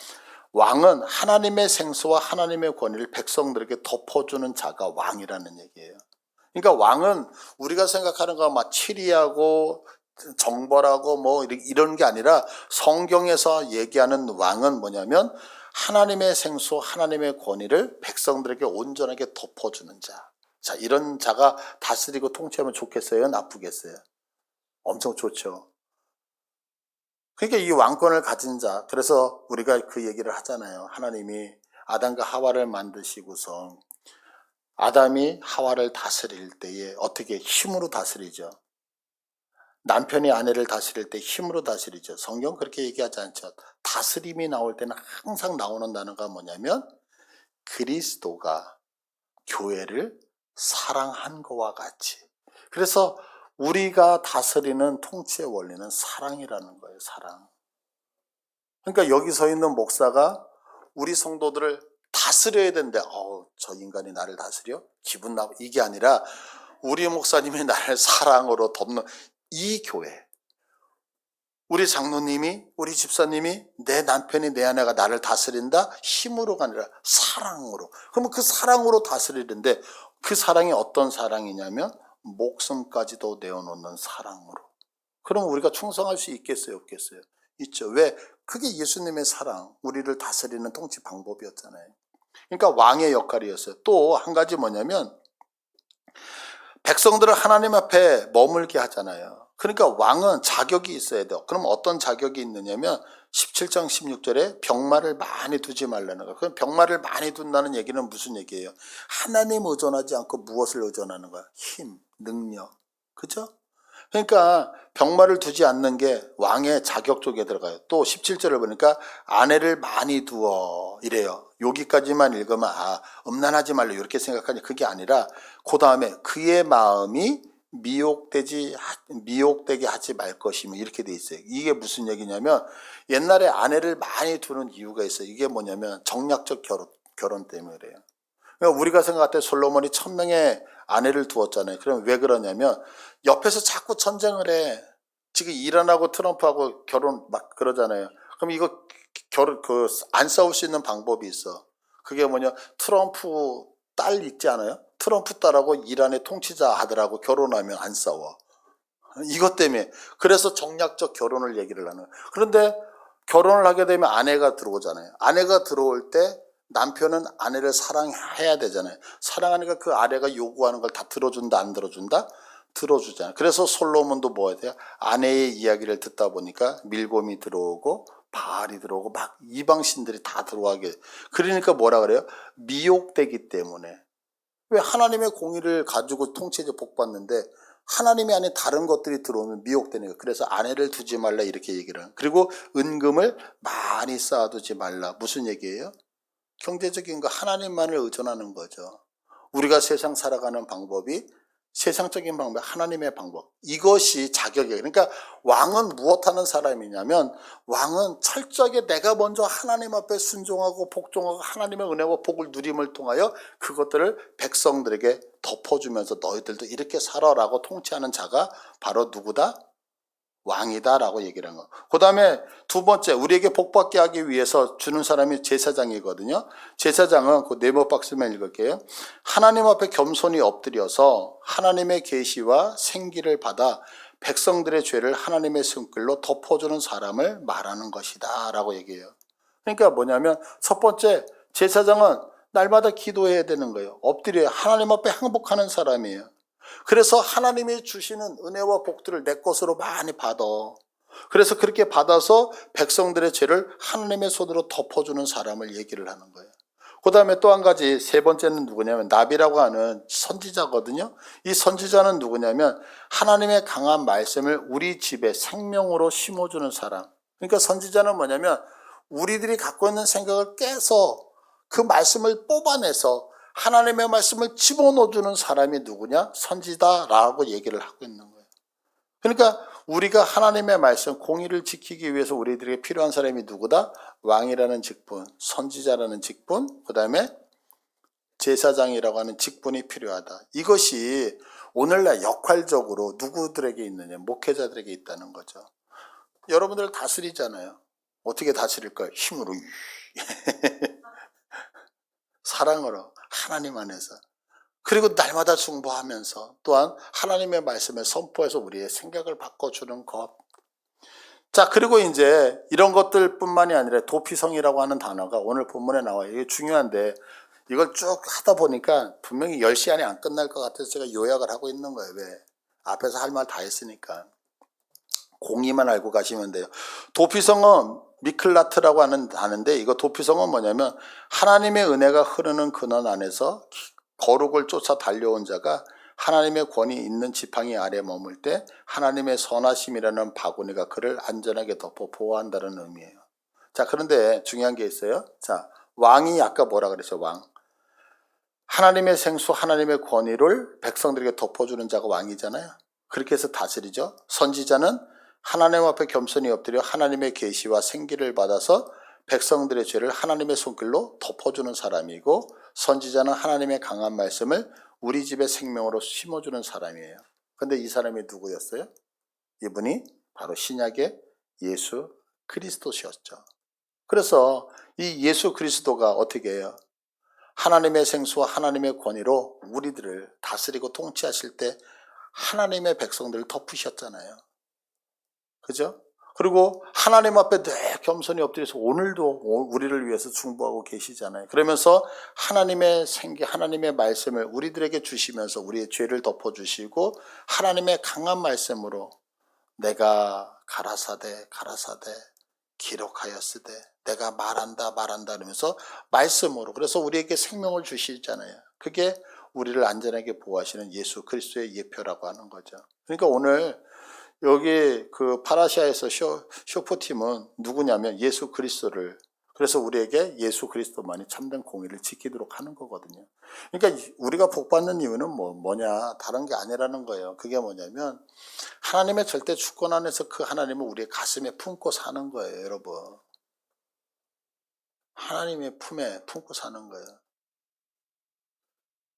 왕은 하나님의 생수와 하나님의 권위를 백성들에게 덮어주는 자가 왕이라는 얘기예요. 그러니까 왕은 우리가 생각하는 거 막 치리하고 정벌하고 뭐 이런 게 아니라, 성경에서 얘기하는 왕은 뭐냐면 하나님의 생수, 하나님의 권위를 백성들에게 온전하게 덮어주는 자. 자, 이런 자가 다스리고 통치하면 좋겠어요? 나쁘겠어요? 엄청 좋죠. 그러니까 이 왕권을 가진 자, 그래서 우리가 그 얘기를 하잖아요. 하나님이 아담과 하와를 만드시고서 아담이 하와를 다스릴 때에 어떻게 힘으로 다스리죠? 남편이 아내를 다스릴 때 힘으로 다스리죠. 성경 그렇게 얘기하지 않죠. 다스림이 나올 때는 항상 나오는 단어가 뭐냐면 그리스도가 교회를 사랑한 것과 같이. 그래서 우리가 다스리는 통치의 원리는 사랑이라는 거예요. 사랑. 그러니까 여기 서 있는 목사가 우리 성도들을 다스려야 되는데 저 인간이 나를 다스려? 기분 나빠. 이게 아니라 우리 목사님이 나를 사랑으로 덮는 이 교회, 우리 장로님이, 우리 집사님이, 내 남편이, 내 아내가 나를 다스린다? 힘으로가 아니라 사랑으로. 그러면 그 사랑으로 다스리는데 그 사랑이 어떤 사랑이냐면 목숨까지도 내어놓는 사랑으로. 그럼 우리가 충성할 수 있겠어요? 없겠어요? 있죠. 왜? 그게 예수님의 사랑, 우리를 다스리는 통치 방법이었잖아요. 그러니까 왕의 역할이었어요. 또 한 가지 뭐냐면 백성들을 하나님 앞에 머물게 하잖아요. 그러니까 왕은 자격이 있어야 돼요. 그럼 어떤 자격이 있느냐면 17장 16절에 병마를 많이 두지 말라는 거예요. 그럼 병마를 많이 둔다는 얘기는 무슨 얘기예요? 하나님 의존하지 않고 무엇을 의존하는 거야? 힘, 능력. 그죠? 그러니까 병마를 두지 않는 게 왕의 자격 쪽에 들어가요. 또 17절을 보니까 아내를 많이 두어 이래요. 여기까지만 읽으면 음란하지 말라 이렇게 생각하니 그게 아니라 그 다음에 그의 마음이 미혹되게 하지 말 것이며 이렇게 돼 있어요. 이게 무슨 얘기냐면 옛날에 아내를 많이 두는 이유가 있어요. 이게 뭐냐면 정략적 결혼 때문에 그래요. 그러니까 우리가 생각할 때 솔로몬이 1000명의 아내를 두었잖아요. 그럼 왜 그러냐면 옆에서 자꾸 전쟁을 해. 지금 이란하고 트럼프하고 결혼 막 그러잖아요. 그럼 이거 안 싸울 수 있는 방법이 있어. 그게 뭐냐? 트럼프 딸 있지 않아요? 트럼프 딸하고 이란의 통치자 아들하고 결혼하면 안 싸워. 이것 때문에. 그래서 정략적 결혼을 얘기를 하는 거예요. 그런데 결혼을 하게 되면 아내가 들어오잖아요. 아내가 들어올 때 남편은 아내를 사랑해야 되잖아요. 사랑하니까 그 아내가 요구하는 걸 다 들어준다, 안 들어준다? 들어주잖아요. 그래서 솔로몬도 뭐 해야 돼요? 아내의 이야기를 듣다 보니까 밀곰이 들어오고 바알이 들어오고 막 이방신들이 다 들어와게. 그러니까 뭐라 그래요? 미혹되기 때문에. 왜? 하나님의 공의를 가지고 통치해서 복받는데 하나님이 아닌 다른 것들이 들어오면 미혹되는 거예요. 그래서 아내를 두지 말라 이렇게 얘기를 해요. 그리고 은금을 많이 쌓아두지 말라. 무슨 얘기예요? 경제적인 거 하나님만을 의존하는 거죠. 우리가 세상 살아가는 방법이 세상적인 방법, 하나님의 방법. 이것이 자격이에요. 그러니까 왕은 무엇하는 사람이냐면 왕은 철저하게 내가 먼저 하나님 앞에 순종하고 복종하고 하나님의 은혜와 복을 누림을 통하여 그것들을 백성들에게 덮어주면서 너희들도 이렇게 살아라고 통치하는 자가 바로 누구다? 왕이다라고 얘기를 한 거. 그 다음에 두 번째, 우리에게 복받게 하기 위해서 주는 사람이 제사장이거든요. 제사장은 그 네모 박스만 읽을게요. 하나님 앞에 겸손히 엎드려서 하나님의 계시와 생기를 받아 백성들의 죄를 하나님의 손길로 덮어주는 사람을 말하는 것이다 라고 얘기해요. 그러니까 뭐냐면 첫 번째, 제사장은 날마다 기도해야 되는 거예요. 엎드려야 하나님 앞에 항복하는 사람이에요. 그래서 하나님이 주시는 은혜와 복들을 내 것으로 많이 받아. 그래서 그렇게 받아서 백성들의 죄를 하나님의 손으로 덮어주는 사람을 얘기를 하는 거예요. 그 다음에 또 한 가지, 세 번째는 누구냐면 나비라고 하는 선지자거든요. 이 선지자는 누구냐면 하나님의 강한 말씀을 우리 집에 생명으로 심어주는 사람. 그러니까 선지자는 뭐냐면 우리들이 갖고 있는 생각을 깨서 그 말씀을 뽑아내서 하나님의 말씀을 집어넣어주는 사람이 누구냐? 선지자라고 얘기를 하고 있는 거예요. 그러니까 우리가 하나님의 말씀, 공의를 지키기 위해서 우리들에게 필요한 사람이 누구다? 왕이라는 직분, 선지자라는 직분, 그 다음에 제사장이라고 하는 직분이 필요하다. 이것이 오늘날 역할적으로 누구들에게 있느냐? 목회자들에게 있다는 거죠. 여러분들 다스리잖아요. 어떻게 다스릴까요? 힘으로. 사랑으로, 하나님 안에서. 그리고 날마다 중보하면서 또한 하나님의 말씀을 선포해서 우리의 생각을 바꿔주는 것. 자, 그리고 이제 이런 것들 뿐만이 아니라 도피성이라고 하는 단어가 오늘 본문에 나와요. 이게 중요한데 이걸 쭉 하다 보니까 분명히 10시 안에 안 끝날 것 같아서 제가 요약을 하고 있는 거예요. 왜? 앞에서 할 말 다 했으니까. 공의만 알고 가시면 돼요. 도피성은 미클라트라고 하는데 이거 도피성은 뭐냐면 하나님의 은혜가 흐르는 근원 안에서 거룩을 쫓아 달려온 자가 하나님의 권위 있는 지팡이 아래 머물 때 하나님의 선하심이라는 바구니가 그를 안전하게 덮어 보호한다는 의미예요. 자, 그런데 중요한 게 있어요. 자, 왕이 아까 뭐라 그랬죠? 왕. 하나님의 생수, 하나님의 권위를 백성들에게 덮어주는 자가 왕이잖아요. 그렇게 해서 다스리죠. 선지자는 하나님 앞에 겸손히 엎드려 하나님의 계시와 생기를 받아서 백성들의 죄를 하나님의 손길로 덮어주는 사람이고, 선지자는 하나님의 강한 말씀을 우리 집의 생명으로 심어주는 사람이에요. 근데 이 사람이 누구였어요? 이분이 바로 신약의 예수 그리스도셨죠. 그래서 이 예수 그리스도가 어떻게 해요? 하나님의 생수와 하나님의 권위로 우리들을 다스리고 통치하실 때 하나님의 백성들을 덮으셨잖아요. 그죠? 그리고 하나님 앞에 늘 겸손히 엎드려서 오늘도 우리를 위해서 중보하고 계시잖아요. 그러면서 하나님의 생기, 하나님의 말씀을 우리들에게 주시면서 우리의 죄를 덮어주시고 하나님의 강한 말씀으로 내가 가라사대 기록하였으되 내가 말한다 이러면서 말씀으로, 그래서 우리에게 생명을 주시잖아요. 그게 우리를 안전하게 보호하시는 예수 그리스도의 예표라고 하는 거죠. 그러니까 오늘 여기 그 파라시아에서 쇼포팀은 누구냐면 예수 그리스도를, 그래서 우리에게 예수 그리스도만이 참된 공의를 지키도록 하는 거거든요. 그러니까 우리가 복받는 이유는 뭐냐, 다른 게 아니라는 거예요. 그게 뭐냐면 하나님의 절대 주권 안에서 그 하나님을 우리의 가슴에 품고 사는 거예요, 여러분. 하나님의 품에 품고 사는 거예요.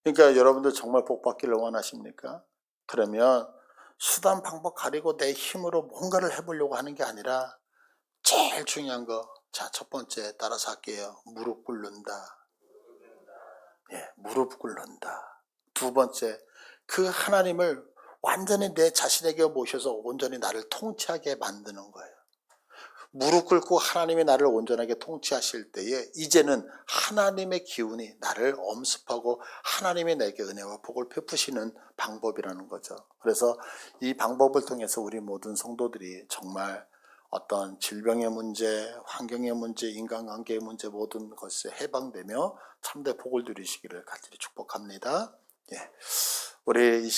그러니까 여러분들 정말 복받기를 원하십니까? 그러면 수단 방법 가리고 내 힘으로 뭔가를 해보려고 하는 게 아니라 제일 중요한 거, 자, 첫 번째 따라서 할게요. 무릎 꿇는다. 예, 무릎 꿇는다. 두 번째, 그 하나님을 완전히 내 자신에게 모셔서 온전히 나를 통치하게 만드는 거예요. 무릎 꿇고 하나님이 나를 온전하게 통치하실 때에 이제는 하나님의 기운이 나를 엄습하고 하나님이 내게 은혜와 복을 베푸시는 방법이라는 거죠. 그래서 이 방법을 통해서 우리 모든 성도들이 정말 어떤 질병의 문제, 환경의 문제, 인간관계의 문제 모든 것에 해방되며 참된 복을 누리시기를 간절히 축복합니다. 예. 우리 이